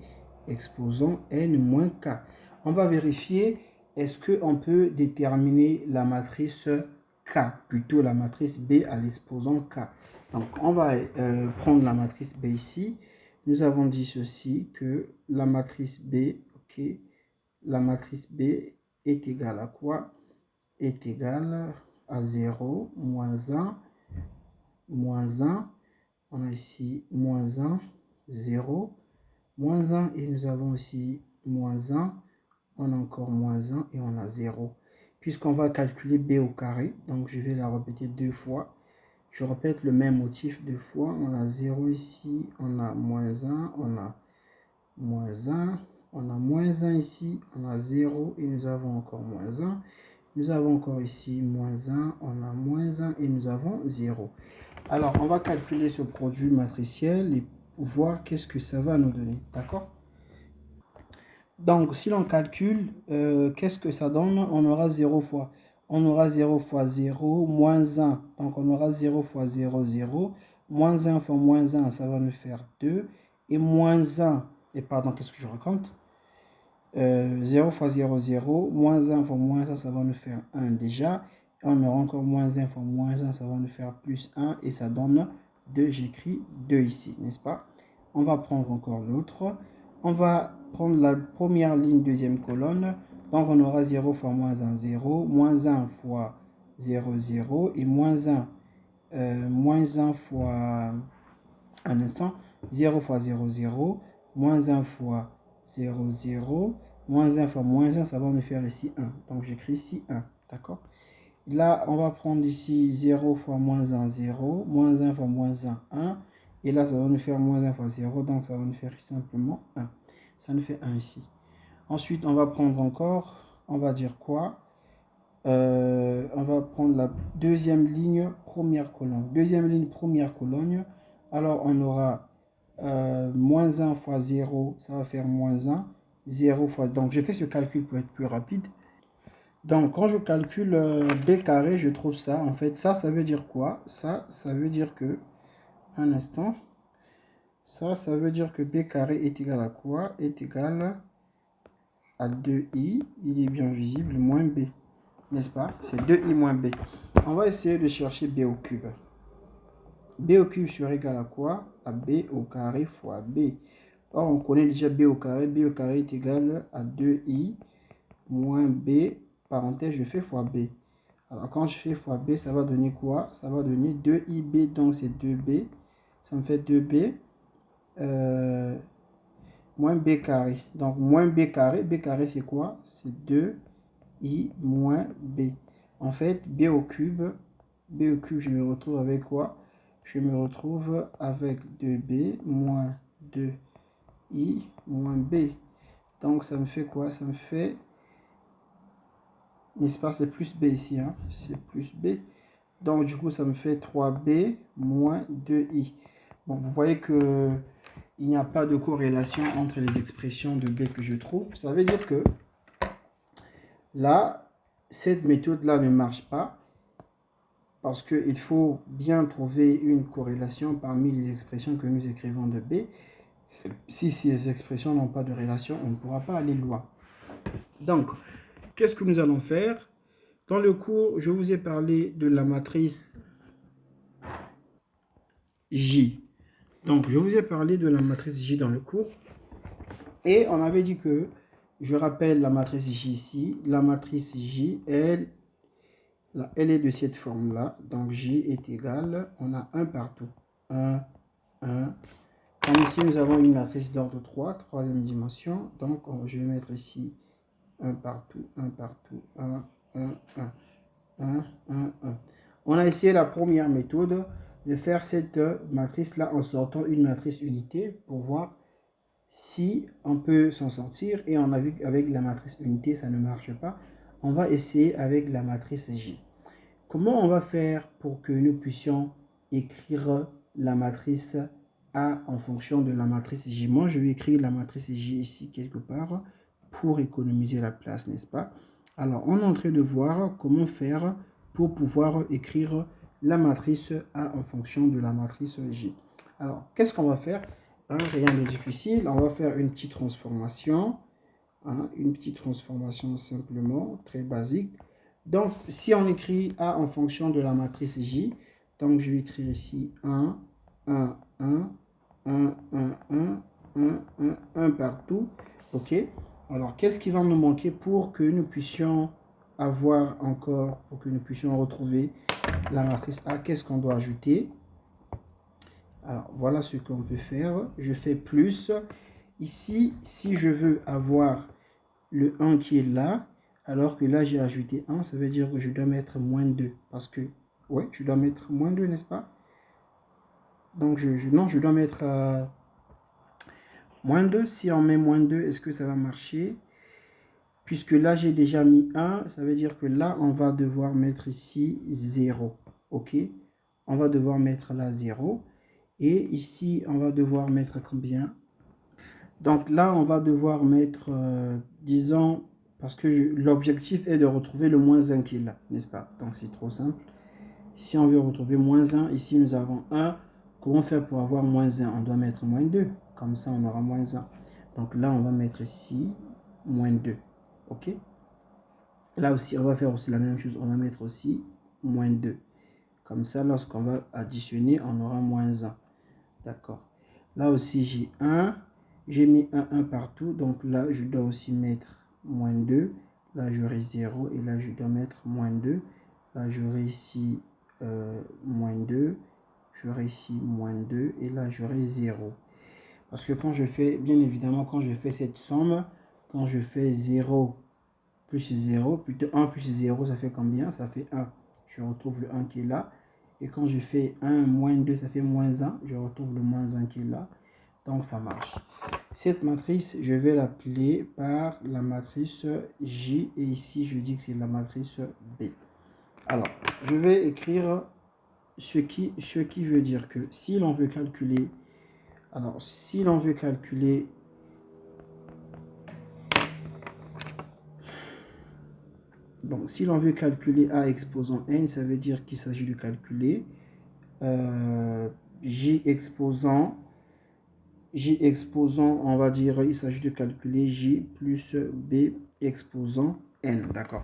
exposant N moins K. On va vérifier, est-ce qu'on peut déterminer la matrice K, plutôt la matrice B à l'exposant K. Donc on va prendre la matrice B ici. Nous avons dit ceci, que la matrice B, ok, la matrice B est égale à quoi? Est égale à 0, moins 1, moins 1. On a ici moins 1, 0, moins 1 et nous avons aussi moins 1. On a encore moins 1 et on a 0. Puisqu'on va calculer B au carré, donc je vais la répéter deux fois. Je répète le même motif deux fois. On a 0 ici, on a moins 1, on a moins 1, on a moins 1 ici, on a 0 et nous avons encore moins 1. Nous avons encore ici moins 1, on a moins 1 et nous avons 0. Alors, on va calculer ce produit matriciel et voir qu'est-ce que ça va nous donner. D'accord? Donc, si l'on calcule, qu'est-ce que ça donne? On aura 0 fois. On aura 0 fois 0, moins 1. Donc, on aura 0 fois 0, 0. Moins 1 fois moins 1, ça va nous faire 2. Et moins 1, et pardon, qu'est-ce que je raconte? 0 fois 0, 0. Moins 1 fois moins 1, ça va nous faire 1 déjà. Et on aura encore moins 1 fois moins 1, ça va nous faire plus 1. Et ça donne 2. J'écris 2 ici, n'est-ce pas? On va prendre encore l'autre. On va prendre la première ligne, deuxième colonne. Donc, on aura 0 fois moins 1, 0. Moins 1 fois 0, 0. Et moins 1 fois, un instant, 0 fois 0, 0. Moins 1 fois 0, 0. Moins 1 fois moins 1, ça va me faire ici 1. Donc, j'écris ici 1. D'accord? Là, on va prendre ici 0 fois moins 1, 0. Moins 1 fois moins 1, 1. Et là, ça va nous faire moins 1 fois 0. Donc, ça va nous faire simplement 1. Ça nous fait 1 ici. Ensuite, on va prendre encore, on va dire quoi? On va prendre la deuxième ligne, première colonne. Deuxième ligne, première colonne. Alors, on aura moins 1 fois 0, ça va faire moins 1. 0 fois... Donc, je fais ce calcul pour être plus rapide. Donc, quand je calcule B carré, je trouve ça. En fait, ça veut dire quoi? Ça veut dire que... Un instant. Ça veut dire que B carré est égal à quoi? Est égal à 2i. Il est bien visible, moins B. N'est-ce pas? C'est 2i moins B. On va essayer de chercher B au cube. B au cube sur égal à quoi? À B au carré fois B. Or, on connaît déjà B au carré. B au carré est égal à 2i moins B, parenthèse, je fais fois B. Alors, quand je fais fois B, ça va donner quoi? Ça va donner 2IB, donc c'est 2B. Ça me fait 2B moins B carré. Donc, moins B carré, c'est quoi? C'est 2I moins B. En fait, B au cube, je me retrouve avec quoi? Je me retrouve avec 2B moins 2I moins B. Donc, ça me fait quoi? Ça me fait... N'est-ce pas? C'est plus B ici, hein? C'est plus B. Donc, du coup, ça me fait 3B moins 2I. Bon, vous voyez que il n'y a pas de corrélation entre les expressions de B que je trouve. Ça veut dire que là, cette méthode-là ne marche pas parce qu'il faut bien trouver une corrélation parmi les expressions que nous écrivons de B. Si ces expressions n'ont pas de relation, on ne pourra pas aller loin. Donc, qu'est-ce que nous allons faire? Dans le cours, je vous ai parlé de la matrice J. Donc, je vous ai parlé de la matrice J dans le cours. Et on avait dit que Je rappelle la matrice J ici. La matrice J, elle est de cette forme-là. Donc, J est égal, on a 1 partout. 1, 1. Comme ici, nous avons une matrice d'ordre 3, troisième dimension. Donc, je vais mettre ici 1 partout, 1 partout, 1, 1, 1, 1, 1, 1. On a essayé la première méthode de faire cette matrice-là en sortant une matrice unité pour voir si on peut s'en sortir. Et on a vu qu'avec la matrice unité, ça ne marche pas. On va essayer avec la matrice J. Comment on va faire pour que nous puissions écrire la matrice A en fonction de la matrice J? Moi, je vais écrire la matrice J ici quelque part pour économiser la place, n'est-ce pas? Alors, on est en train de voir comment faire pour pouvoir écrire la matrice A en fonction de la matrice J. Alors, qu'est-ce qu'on va faire? Rien de difficile. On va faire une petite transformation. Une petite transformation simplement, très basique. Donc, si on écrit A en fonction de la matrice J, donc je vais écrire ici 1, 1, 1, 1, 1, 1, 1, 1, 1 partout. OK? Alors, qu'est-ce qui va nous manquer pour que nous puissions avoir encore, pour que nous puissions retrouver la matrice A? Qu'est-ce qu'on doit ajouter? Alors, voilà ce qu'on peut faire. Je fais plus. Ici, si je veux avoir le 1 qui est là, alors que là j'ai ajouté 1, ça veut dire que je dois mettre moins 2. Parce que, ouais, je dois mettre moins 2, n'est-ce pas? Donc, non, je dois mettre moins 2. Si on met moins 2, est-ce que ça va marcher? Puisque là j'ai déjà mis 1, ça veut dire que là on va devoir mettre ici 0. OK? On va devoir mettre là 0. Et ici on va devoir mettre combien? Donc là, on va devoir mettre, disons, parce que l'objectif est de retrouver le moins 1 qui est là, n'est-ce pas? Donc c'est trop simple. Si on veut retrouver moins 1, ici nous avons 1. Comment faire pour avoir moins 1? On doit mettre moins 2. Comme ça, on aura moins 1. Donc là, on va mettre ici moins 2. OK? Là aussi, on va faire aussi la même chose. On va mettre aussi moins 2. Comme ça, lorsqu'on va additionner, on aura moins 1. D'accord. Là aussi, j'ai 1. J'ai mis 1 partout. Donc là, je dois aussi mettre moins 2. Là, j'aurai 0. Et là, je dois mettre moins 2. Là, j'aurai ici moins 2. J'aurai ici moins 2. Et là, j'aurai 0. Parce que quand je fais, bien évidemment, quand je fais cette somme, quand je fais 0 plus 0, plutôt 1 plus 0, ça fait combien? Ça fait 1. Je retrouve le 1 qui est là. Et quand je fais 1 moins 2, ça fait moins 1. Je retrouve le moins 1 qui est là. Donc, ça marche. Cette matrice, je vais l'appeler par la matrice J. Et ici, je dis que c'est la matrice B. Alors, je vais écrire ce qui veut dire que si l'on veut calculer... Alors, si l'on veut calculer... Donc, si l'on veut calculer A exposant N, ça veut dire qu'il s'agit de calculer J exposant, on va dire, il s'agit de calculer J plus B exposant N, d'accord.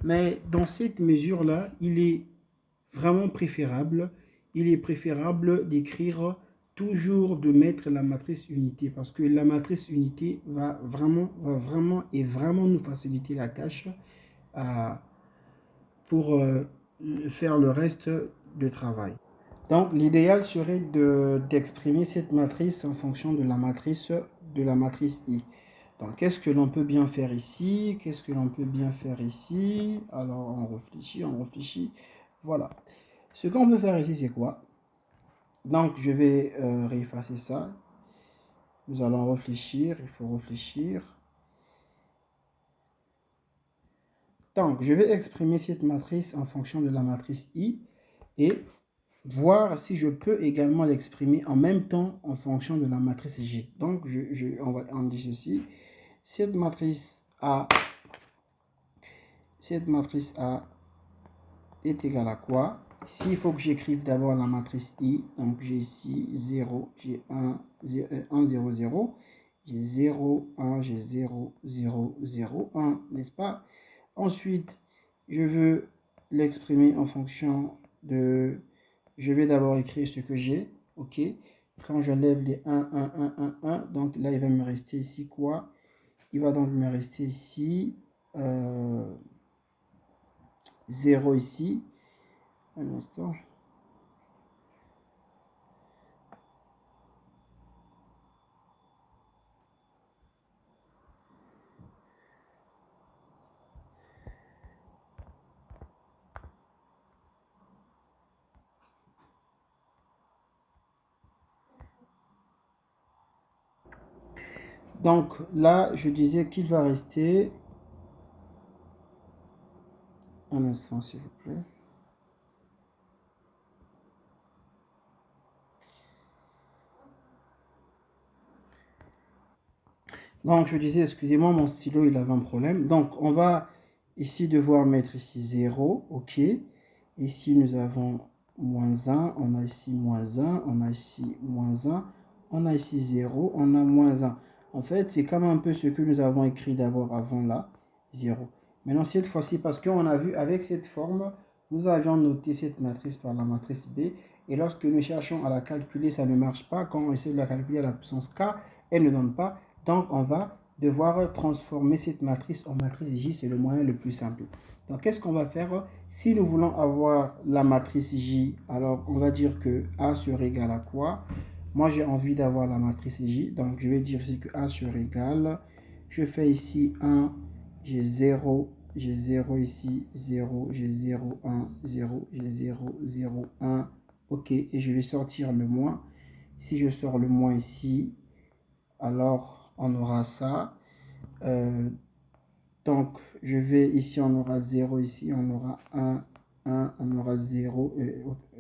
Mais dans cette mesure-là, il est vraiment préférable, d'écrire toujours, de mettre la matrice unité, parce que la matrice unité va vraiment nous faciliter la tâche pour faire le reste du travail. Donc, l'idéal serait d'exprimer cette matrice en fonction de la matrice I. Donc, qu'est-ce que l'on peut bien faire ici? Qu'est-ce que l'on peut bien faire ici? Alors, on réfléchit. Voilà. Ce qu'on peut faire ici, c'est quoi? Donc, je vais réeffacer ça. Nous allons réfléchir. Il faut réfléchir. Donc, je vais exprimer cette matrice en fonction de la matrice I et voir si je peux également l'exprimer en même temps en fonction de la matrice J. Donc, on dit ceci. Cette matrice A est égale à quoi? Ici, il faut que j'écrive d'abord la matrice I. Donc, j'ai ici 0, j'ai 1, 0, 0. J'ai 0, 1, j'ai 0, 0, 0, 1, n'est-ce pas? Ensuite, je veux l'exprimer en fonction de... Je vais d'abord écrire ce que j'ai, ok? Quand j'enlève les 1, 1, 1, 1, 1, donc là, il va me rester ici quoi? Il va donc me rester ici 0 ici. Un instant. Donc là, je disais qu'il va rester un instant, s'il vous plaît. Donc je disais, excusez-moi, mon stylo il avait un problème. Donc on va ici devoir mettre ici 0, ok. Ici nous avons moins 1, on a ici moins 1, on a ici moins 1, on a ici 0, on a moins 1. En fait, c'est comme un peu ce que nous avons écrit d'abord avant là, 0. Maintenant, cette fois-ci, parce qu'on a vu avec cette forme, nous avions noté cette matrice par la matrice B. Et lorsque nous cherchons à la calculer, ça ne marche pas. Quand on essaie de la calculer à la puissance K, elle ne donne pas. Donc, on va devoir transformer cette matrice en matrice J. C'est le moyen le plus simple. Donc, qu'est-ce qu'on va faire? Si nous voulons avoir la matrice J, alors on va dire que A serait égal à quoi? Moi, j'ai envie d'avoir la matrice J. Donc, je vais dire ici que A serait égal. Je fais ici 1, j'ai 0 ici, 0, j'ai 0, 1, 0, j'ai 0, 0, 1. OK, et je vais sortir le moins. Si je sors le moins ici, alors on aura ça. Donc, je vais ici, on aura 0 ici, on aura 1, 1, on aura 0.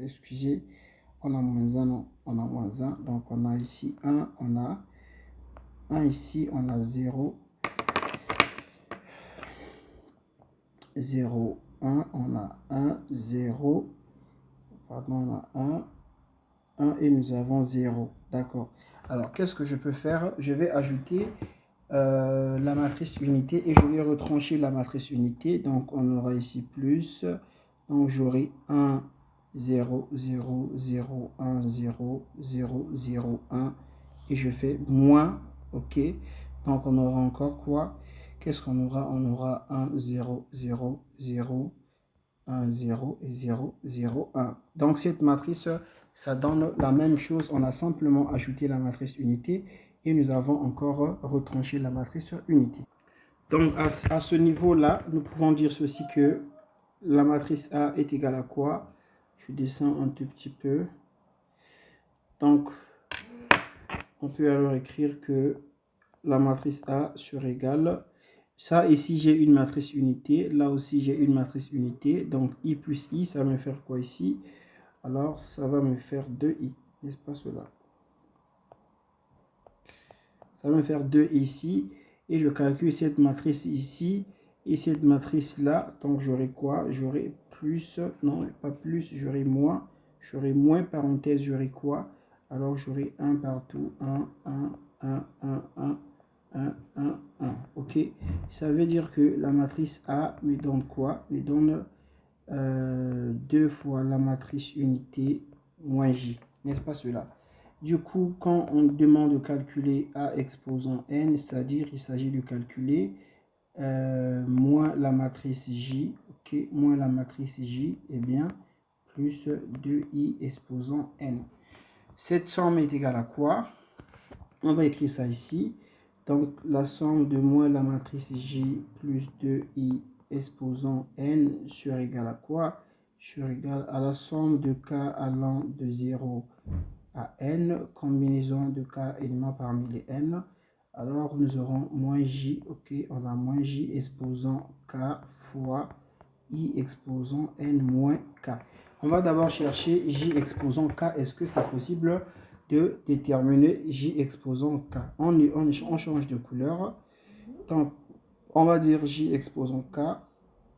Excusez, on a moins 1, non, on a moins 1. Donc, on a ici 1, on a 1 ici, on a 0. 0, 1, on a 1, 0. Pardon, on a 1 et nous avons 0. D'accord. Alors, qu'est-ce que je peux faire? Je vais ajouter la matrice unité et je vais retrancher la matrice unité. Donc, on aura ici plus. Donc, j'aurai 1, 0, 0, 0, 1, 0, 0, 0, 1. Et je fais moins. OK. Donc, on aura encore quoi? Qu'est-ce qu'on aura? On aura 1, 0, 0, 0, 1, 0 et 0, 0, 1. Donc, cette matrice, ça donne la même chose. On a simplement ajouté la matrice unité et nous avons encore retranché la matrice unité. Donc, à ce niveau-là, nous pouvons dire ceci que la matrice A est égale à quoi? Je descends un tout petit peu. Donc, on peut alors écrire que la matrice A serait égale. Ça, ici, j'ai une matrice unité. Là aussi, j'ai une matrice unité. Donc, I plus I, ça va me faire quoi ici? Alors, ça va me faire 2i. N'est-ce pas cela? Ça va me faire 2 ici. Et je calcule cette matrice ici. Et cette matrice-là. Donc, j'aurai quoi? J'aurai plus. Non, pas plus. J'aurai moins. J'aurai moins, parenthèse, j'aurai quoi? Alors, j'aurai 1 partout. 1, 1, 1, 1, 1. 1, 1, 1. OK. Ça veut dire que la matrice A me donne quoi? Me donne 2 fois la matrice unité moins J. N'est-ce pas cela? Du coup, quand on demande de calculer A exposant N, c'est-à-dire il s'agit de calculer moins la matrice J, ok, moins la matrice J, et bien, plus 2I exposant N. Cette somme est égale à quoi? On va écrire ça ici. Donc, la somme de moins la matrice J plus 2I exposant N sur égale à quoi? Sur égale à la somme de K allant de 0 à N, combinaison de K éléments parmi les N. Alors, nous aurons moins J, ok, on a moins J exposant K fois I exposant N moins K. On va d'abord chercher J exposant K. Est-ce que c'est possible de déterminer J exposant K? On change de couleur. Donc, on va dire J exposant K.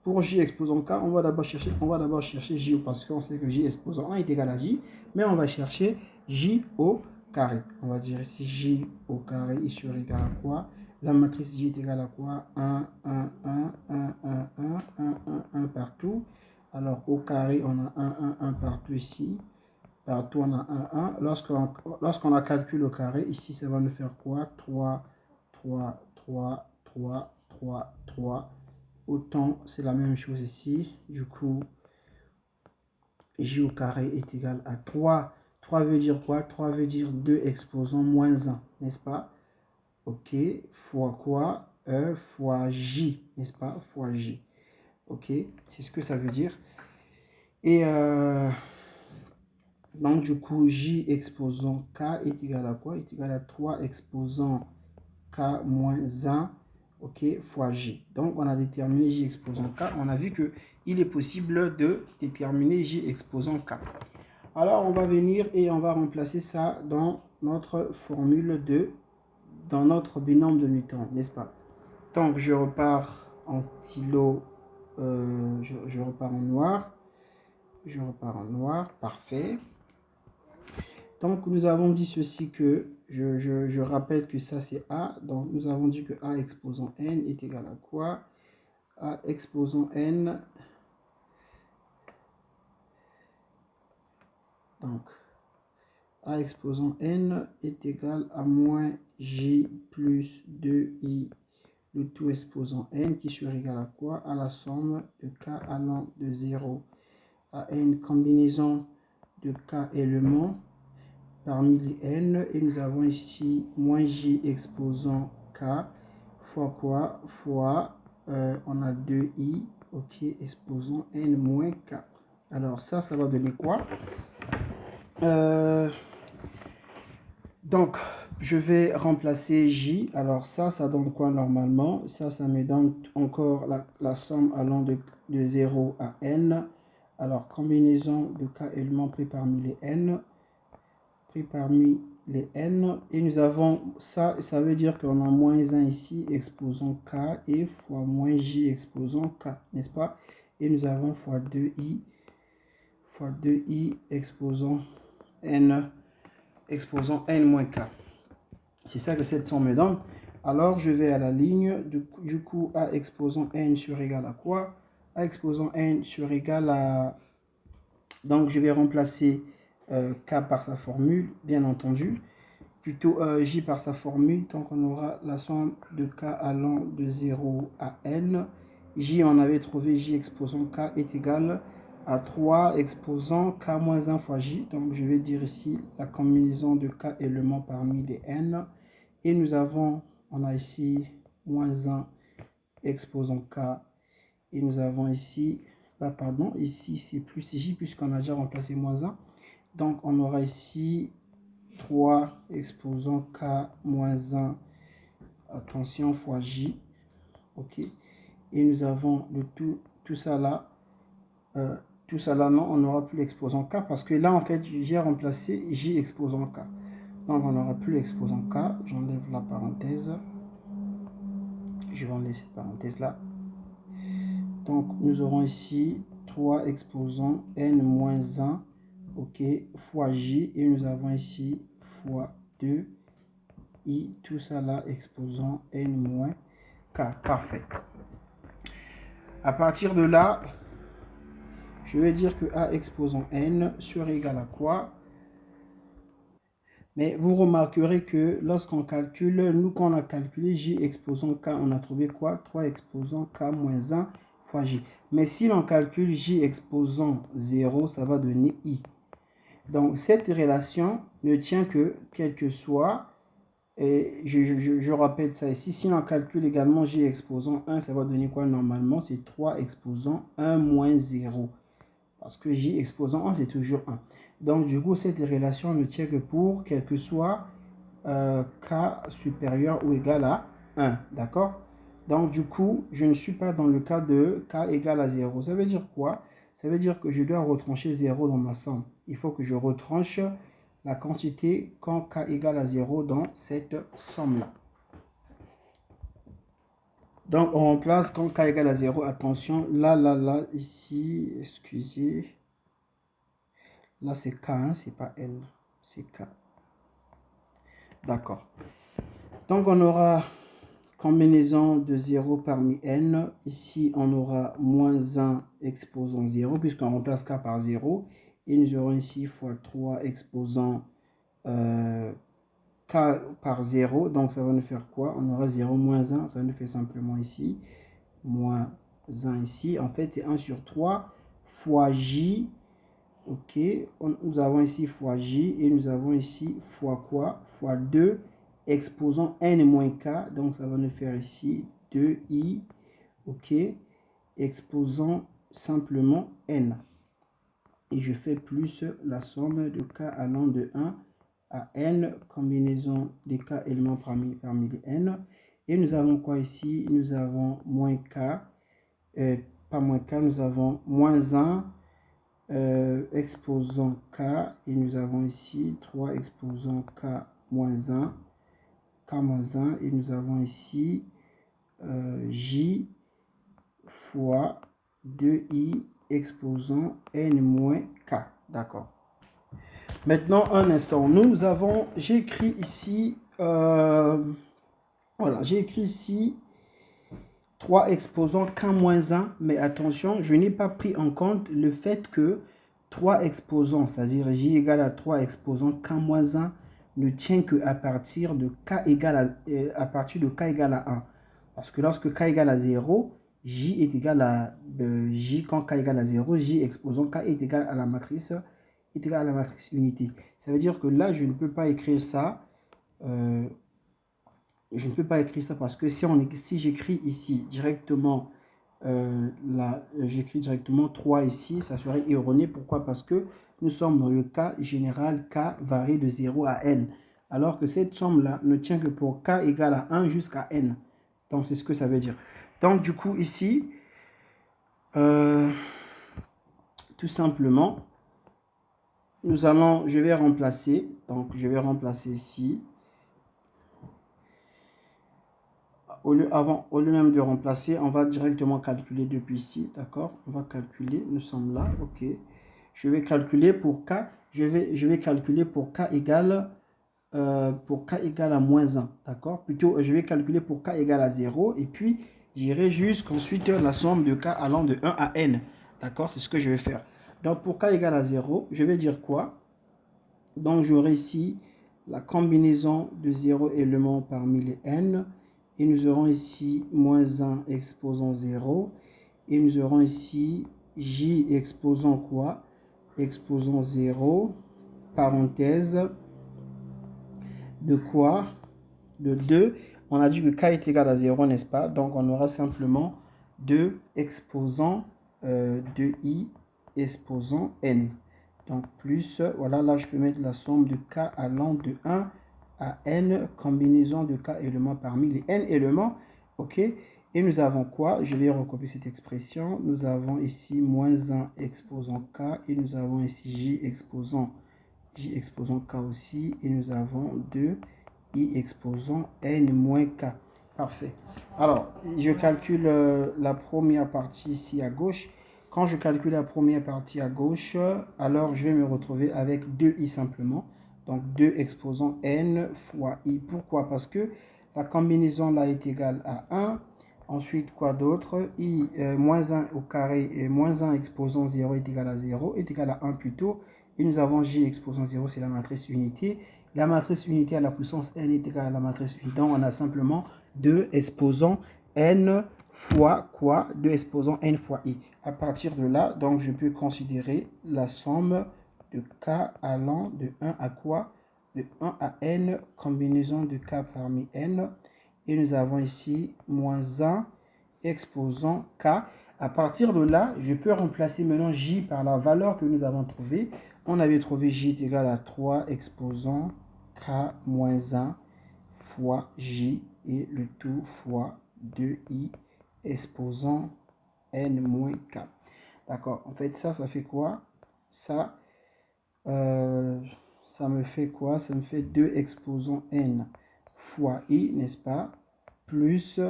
Pour J exposant K, on va d'abord chercher J parce qu'on sait que J exposant 1 est égal à J. Mais on va chercher J au carré. On va dire ici J au carré, il serait égal à quoi? La matrice J est égale à quoi? 1, 1, 1, 1, 1, 1, 1, 1, 1 partout. Alors au carré, on a 1, 1, 1 partout ici. Partout, on a 1, 1. Lorsqu'on a calculé le carré, ici, ça va nous faire quoi? 3, 3, 3, 3, 3, 3. Autant, c'est la même chose ici. Du coup, j au carré est égal à 3. 3 veut dire quoi? 3 veut dire 2 exposant moins 1, n'est-ce pas? Ok, fois quoi? E fois j, n'est-ce pas? Fois j. Ok, c'est ce que ça veut dire. Et donc, du coup, j exposant k est égal à quoi? Est égal à 3 exposant k moins 1, ok, fois j. Donc, on a déterminé j exposant k. On a vu qu'il est possible de déterminer j exposant k. Alors, on va venir et on va remplacer ça dans notre formule dans notre binôme de Newton, n'est-ce pas? Donc, je repars en stylo, je repars en noir. Je repars en noir, parfait. Donc, nous avons dit ceci que, je rappelle que ça c'est A. Donc, nous avons dit que A exposant N est égal à quoi? A exposant N. Donc, A exposant N est égal à moins J plus 2I, le tout exposant N qui sera égal à quoi? À la somme de K allant de 0 à N, combinaison de K éléments parmi les n, et nous avons ici moins j exposant k fois quoi? Fois, on a 2i, ok, exposant n moins k. Alors ça va donner quoi? Donc, je vais remplacer j. Alors ça donne quoi normalement? Ça me donne encore la somme allant de 0 à n. Alors, combinaison de k éléments pris parmi les n. Pris parmi les n, et nous avons ça veut dire qu'on a moins 1 ici exposant k et fois moins j exposant k, n'est-ce pas? Et nous avons fois 2i exposant n moins k. C'est ça que cette somme me donne. Alors je vais à la ligne, du coup a exposant n sur égal à quoi? A exposant n sur égal à, donc je vais remplacer k par sa formule, bien entendu, plutôt j par sa formule. Donc on aura la somme de k allant de 0 à n. J, on avait trouvé j exposant k est égal à 3 exposant k moins 1 fois j. Donc je vais dire ici la combinaison de k éléments parmi les n. Et nous avons, on a ici moins 1 exposant k. Et nous avons ici, pardon, ici c'est plus j puisqu'on a déjà remplacé moins 1. Donc, on aura ici 3 exposant k moins 1, attention, fois j. Ok. Et nous avons le tout ça là. Tout ça là, non, on n'aura plus l'exposant k parce que là, en fait, j'ai remplacé j exposant k. Donc, on n'aura plus l'exposant k. J'enlève la parenthèse. Je vais enlever cette parenthèse là. Donc, nous aurons ici 3 exposant n moins 1. Ok, fois j, et nous avons ici fois 2 i, tout ça là exposant n moins k. Parfait. À partir de là, je vais dire que a exposant n sera égal à quoi? Mais vous remarquerez que lorsqu'on calcule, nous quand on a calculé j exposant k, on a trouvé quoi? 3 exposant k moins 1 fois j. Mais si l'on calcule j exposant 0, ça va donner i. Donc, cette relation ne tient que, quel que soit, et je rappelle ça ici, si on calcule également j exposant 1, ça va donner quoi normalement? C'est 3 exposant 1 moins 0. Parce que j exposant 1, c'est toujours 1. Donc, du coup, cette relation ne tient que pour, quel que soit k supérieur ou égal à 1. D'accord? Donc, du coup, je ne suis pas dans le cas de k égale à 0. Ça veut dire quoi? Ça veut dire que je dois retrancher 0 dans ma somme. Il faut que je retranche la quantité quand k égale à 0 dans cette somme-là. Donc, on remplace quand k égale à 0. Attention, là, ici, excusez. Là, c'est k, hein, c'est pas n, c'est k. D'accord. Donc, on aura combinaison de 0 parmi n. Ici, on aura moins 1 exposant 0, puisqu'on remplace k par 0. Et nous aurons ici fois 3 exposant k par 0, donc ça va nous faire quoi? On aura 0 moins 1, ça nous fait simplement ici, moins 1 ici. En fait, c'est 1 sur 3 fois j. Ok, nous avons ici fois j et nous avons ici fois quoi? Fois 2 exposant n moins k. Donc ça va nous faire ici 2i, ok, exposant simplement n. Et je fais plus la somme de k allant de 1 à n, combinaison des k éléments parmi les n. Et nous avons quoi ici? Nous avons moins k, pas moins k, nous avons moins 1 exposant k, et nous avons ici 3 exposant k moins 1, k moins 1, et nous avons ici j fois 2i exposant n moins k. D'accord. Maintenant, un instant, j'ai écrit ici, voilà, j'ai écrit ici 3 exposant k-1, mais attention, je n'ai pas pris en compte le fait que 3 exposants, c'est-à-dire j égale à 3 exposant k-1, ne tient qu'à partir de k égale à 1. Parce que lorsque k égale à 0, j est égal à j quand k égale à 0, j exposant k est égal à la matrice unité. Ça veut dire que là, je ne peux pas écrire ça. Je ne peux pas écrire ça parce que si j'écris ici directement, j'écris directement 3 ici, ça serait erroné. Pourquoi? Parce que nous sommes dans le cas général, k varie de 0 à n. Alors que cette somme-là ne tient que pour k égale à 1 jusqu'à n. Donc, c'est ce que ça veut dire. Donc, du coup, ici, tout simplement, je vais remplacer. Donc, je vais remplacer ici. Au lieu même de remplacer, on va directement calculer depuis ici, d'accord? On va calculer, nous sommes là, ok. Je vais calculer pour k, je vais calculer pour k égale à moins 1, d'accord? Plutôt, je vais calculer pour k égale à 0, et puis j'irai jusqu'ensuite la somme de k allant de 1 à n, d'accord? C'est ce que je vais faire. Donc, pour k égale à 0, je vais dire quoi? Donc, j'aurai ici la combinaison de 0 éléments parmi les n, et nous aurons ici moins 1 exposant 0, et nous aurons ici j exposant quoi? Exposant 0, parenthèse, de quoi? De 2. On a dit que k est égal à 0, n'est-ce pas? Donc on aura simplement 2 exposant 2i exposant n. Donc plus, voilà, là je peux mettre la somme de k allant de 1 à n, combinaison de k éléments parmi les n éléments, ok? Et nous avons quoi? Je vais recopier cette expression. Nous avons ici moins 1 exposant k, et nous avons ici j exposant k aussi, et nous avons 2 i exposant n moins k. Parfait. Alors, je calcule la première partie ici à gauche. Quand je calcule la première partie à gauche, alors je vais me retrouver avec 2i simplement. Donc 2 exposant n fois i. Pourquoi? Parce que la combinaison là est égale à 1. Ensuite, quoi d'autre? I moins 1 au carré et moins 1 exposant 0 est égal à 0, est égal à 1 plutôt. Et nous avons j exposant 0, c'est la matrice unité. La matrice unité à la puissance n est égale à la matrice unité. Donc, on a simplement 2 exposant n fois quoi? 2 exposant n fois i. À partir de là, donc, je peux considérer la somme de k allant de 1 à quoi? De 1 à n, combinaison de k parmi n. Et nous avons ici moins 1 exposant k. À partir de là, je peux remplacer maintenant j par la valeur que nous avons trouvée. On avait trouvé j est égal à 3 exposant k moins 1 fois j, et le tout fois 2i exposant n moins k. D'accord, en fait ça fait quoi? Ça me fait quoi? Ça me fait 2 exposant n fois i, n'est-ce pas? Plus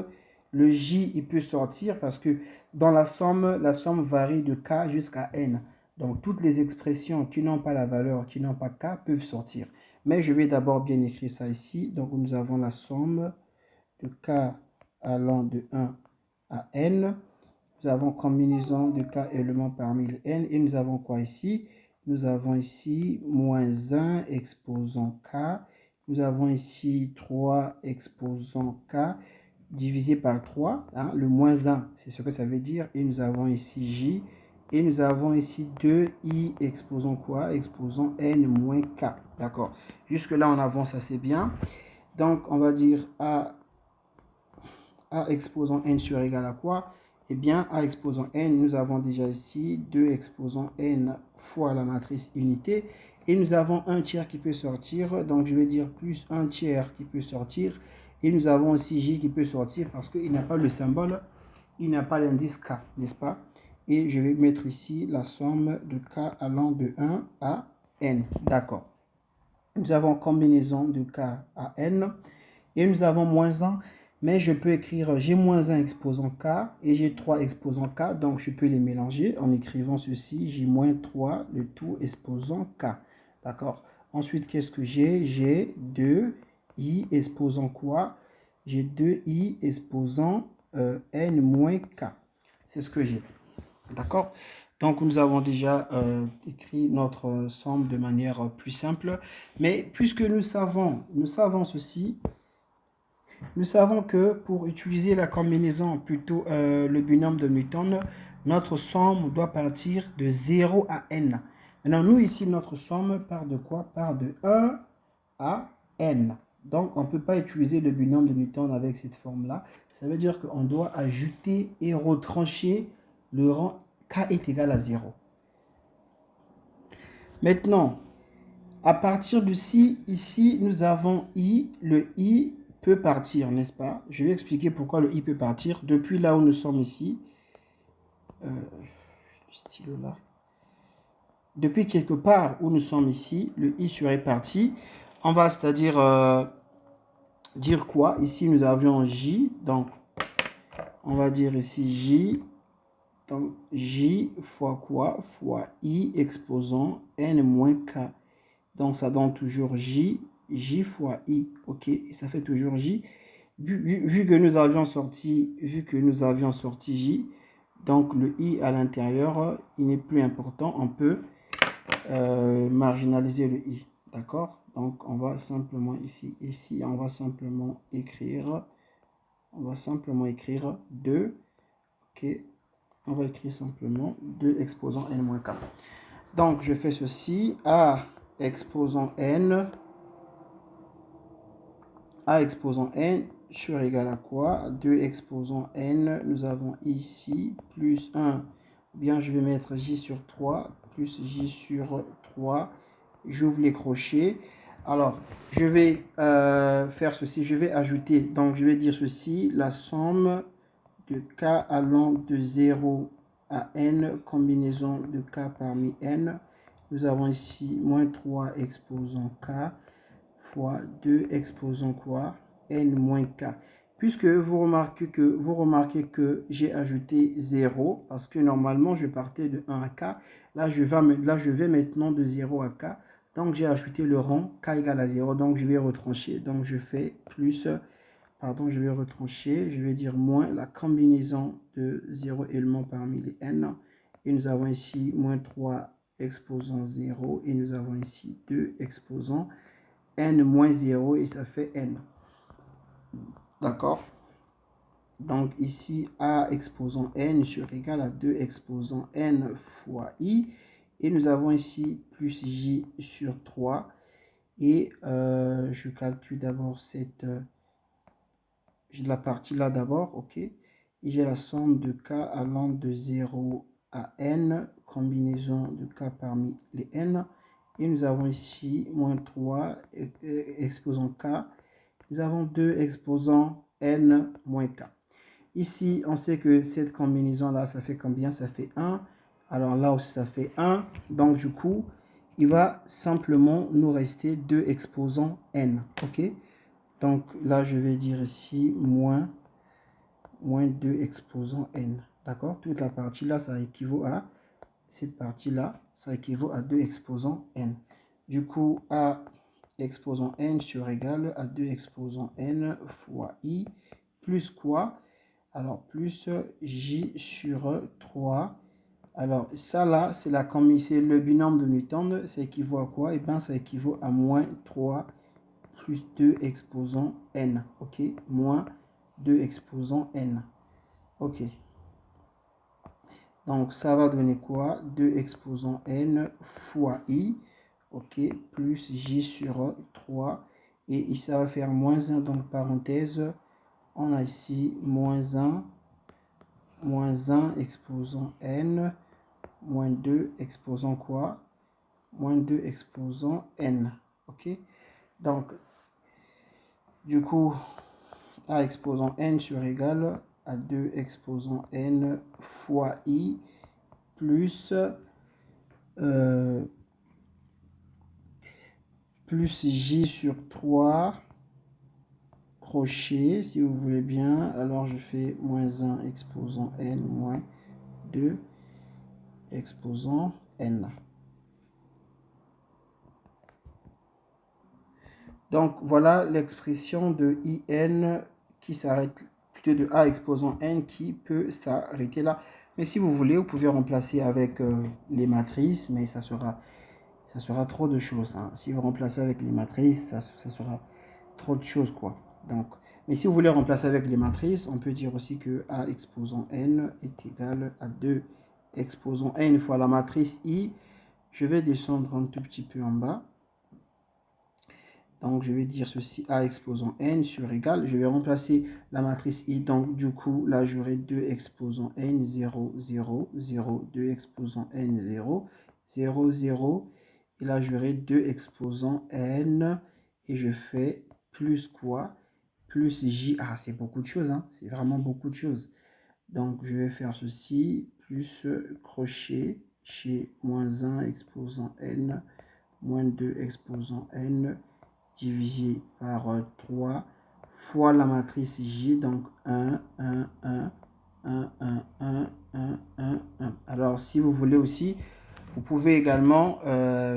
le j, il peut sortir parce que dans la somme varie de k jusqu'à n. Donc, toutes les expressions qui n'ont pas la valeur, qui n'ont pas k, peuvent sortir. Mais je vais d'abord bien écrire ça ici. Donc, nous avons la somme de k allant de 1 à n. Nous avons combinaison de k éléments parmi les n. Et nous avons quoi ici? Nous avons ici moins 1 exposant k. Nous avons ici 3 exposant k divisé par 3. Hein, le moins 1, c'est ce que ça veut dire. Et nous avons ici j. Et nous avons ici 2i exposant quoi? Exposant n moins k. D'accord. Jusque là, on avance assez bien. Donc, on va dire a exposant n sur égal à quoi? Eh bien, a exposant n, nous avons déjà ici 2 exposant n fois la matrice unité. Et nous avons un tiers qui peut sortir. Donc, je vais dire plus un tiers qui peut sortir. Et nous avons aussi j qui peut sortir parce qu'il n'a pas le symbole, il n'a pas l'indice k, n'est-ce pas? Et je vais mettre ici la somme de k allant de 1 à n. D'accord. Nous avons combinaison de k à n. Et nous avons moins 1. Mais je peux écrire j'ai moins 1 exposant k et j'ai 3 exposant k. Donc, je peux les mélanger en écrivant ceci. J'ai moins 3, le tout exposant k. D'accord. Ensuite, qu'est-ce que j'ai? J'ai 2i exposant quoi? J'ai 2i exposant n moins k. C'est ce que j'ai. D'accord. Donc, nous avons déjà écrit notre somme de manière plus simple. Mais puisque nous savons ceci, nous savons que pour utiliser la combinaison, plutôt le binôme de Newton, notre somme doit partir de 0 à n. Maintenant, nous ici, notre somme part de quoi? Part de 1 à n. Donc, on ne peut pas utiliser le binôme de Newton avec cette forme-là. Ça veut dire qu'on doit ajouter et retrancher le rang k est égal à 0. Maintenant, à partir de ici, nous avons i. Le i peut partir, n'est-ce pas? Je vais expliquer pourquoi le i peut partir. Depuis là où nous sommes ici, le stylo là. Depuis quelque part où nous sommes ici, le i serait parti. On va c'est-à-dire dire quoi? Ici, nous avions j. Donc, on va dire ici j. Donc, j fois quoi? Fois i exposant n moins k. Donc, ça donne toujours j fois i. OK? Et ça fait toujours j. Vu que nous avions sorti j, donc le i à l'intérieur, il n'est plus important. On peut marginaliser le i. D'accord? Donc, on va simplement ici, on va simplement écrire 2. OK? On va écrire simplement 2 exposant n-k. Donc, je fais ceci. A exposant n sur égal à quoi? 2 exposant n, nous avons ici plus 1, ou bien je vais mettre j sur 3, plus j sur 3, j'ouvre les crochets. Alors, je vais faire ceci, je vais ajouter, donc je vais dire ceci, la somme de k allant de 0 à n, combinaison de k parmi n, nous avons ici moins 3 exposant k, fois 2 exposant quoi? N moins k. Puisque vous remarquez que j'ai ajouté 0, parce que normalement je partais de 1 à k, là je vais maintenant de 0 à k, donc j'ai ajouté le rang k égale à 0, donc je vais retrancher, donc je fais plus, je vais retrancher, je vais dire moins la combinaison de 0 éléments parmi les n, et nous avons ici moins 3 exposant 0, et nous avons ici 2 exposant n moins 0 et ça fait n. D'accord? Donc ici, a exposant n sur égal à 2 exposant n fois i. Et nous avons ici plus j sur 3. Et je calcule d'abord la partie là d'abord, ok? Et j'ai la somme de k allant de 0 à n, combinaison de k parmi les n. Et nous avons ici moins 3 exposant k. Nous avons 2 exposant n moins k. Ici, on sait que cette combinaison-là, ça fait combien? Ça fait 1. Alors là aussi, ça fait 1. Donc du coup, il va simplement nous rester 2 exposant n. OK? Donc là, je vais dire ici moins 2 exposant n. D'accord? Toute la partie-là, ça équivaut à cette partie-là, ça équivaut à 2 exposant n. Du coup, a exposant n sur égal à 2 exposant n fois i plus quoi? Alors, plus j sur 3. Alors, ça là, c'est le binôme de Newton. Ça équivaut à quoi? Eh bien, ça équivaut à moins 3 plus 2 exposant n. Ok, moins 2 exposant n. Ok. Donc, ça va donner quoi? 2 exposant n fois i. Ok, plus j sur 3. Et ici, ça va faire moins 1. Donc, parenthèse, on a ici moins 1 exposant n, moins 2 exposant quoi? Moins 2 exposant n. Ok, donc, du coup, a exposant n sur égal à 2 exposant n fois i plus j sur 3 crochet, si vous voulez bien. Alors je fais moins 1 exposant n moins 2 exposant n. Donc voilà l'expression de in qui s'arrête, plutôt de a exposant n qui peut s'arrêter là. Mais si vous voulez, vous pouvez remplacer avec les matrices, mais ça sera trop de choses. Hein. Si vous remplacez avec les matrices, ça sera trop de choses, quoi. Donc, mais si vous voulez remplacer avec les matrices, on peut dire aussi que a exposant n est égal à 2 exposant n fois la matrice i. Je vais descendre un tout petit peu en bas. Donc, je vais dire ceci, a exposant n sur égal. Je vais remplacer la matrice i. Donc, du coup, là, j'aurai 2 exposant n, 0, 0, 0, 2 exposant n, 0, 0, 0. Et là, j'aurai 2 exposant n. Et je fais plus quoi? Plus j. Ah, c'est beaucoup de choses. Hein? C'est vraiment beaucoup de choses. Donc, je vais faire ceci. Plus crochet chez moins 1 exposant n, moins 2 exposant n, divisé par 3 fois la matrice J, donc 1, 1, 1, 1, 1, 1, 1, 1, 1. Alors, si vous voulez aussi, vous pouvez également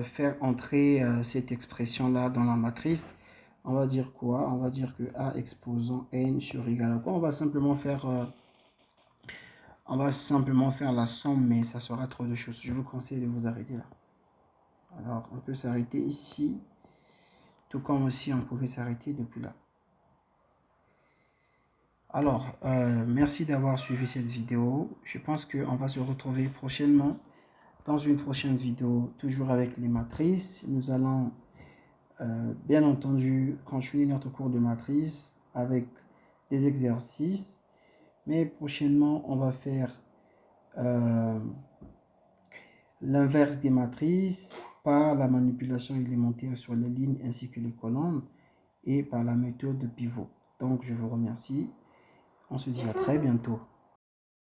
faire entrer cette expression-là dans la matrice. On va dire quoi? On va dire que A exposant n sur égal à quoi? On va simplement faire la somme, mais ça sera trop de choses. Je vous conseille de vous arrêter là. Alors, on peut s'arrêter ici. Tout comme aussi on pouvait s'arrêter depuis là. Alors, merci d'avoir suivi cette vidéo. Je pense qu'on va se retrouver prochainement dans une prochaine vidéo, toujours avec les matrices. Nous allons bien entendu continuer notre cours de matrices avec des exercices. Mais prochainement, on va faire l'inverse des matrices par la manipulation élémentaire sur les lignes ainsi que les colonnes et par la méthode de pivot. Donc, je vous remercie. On se dit à très bientôt.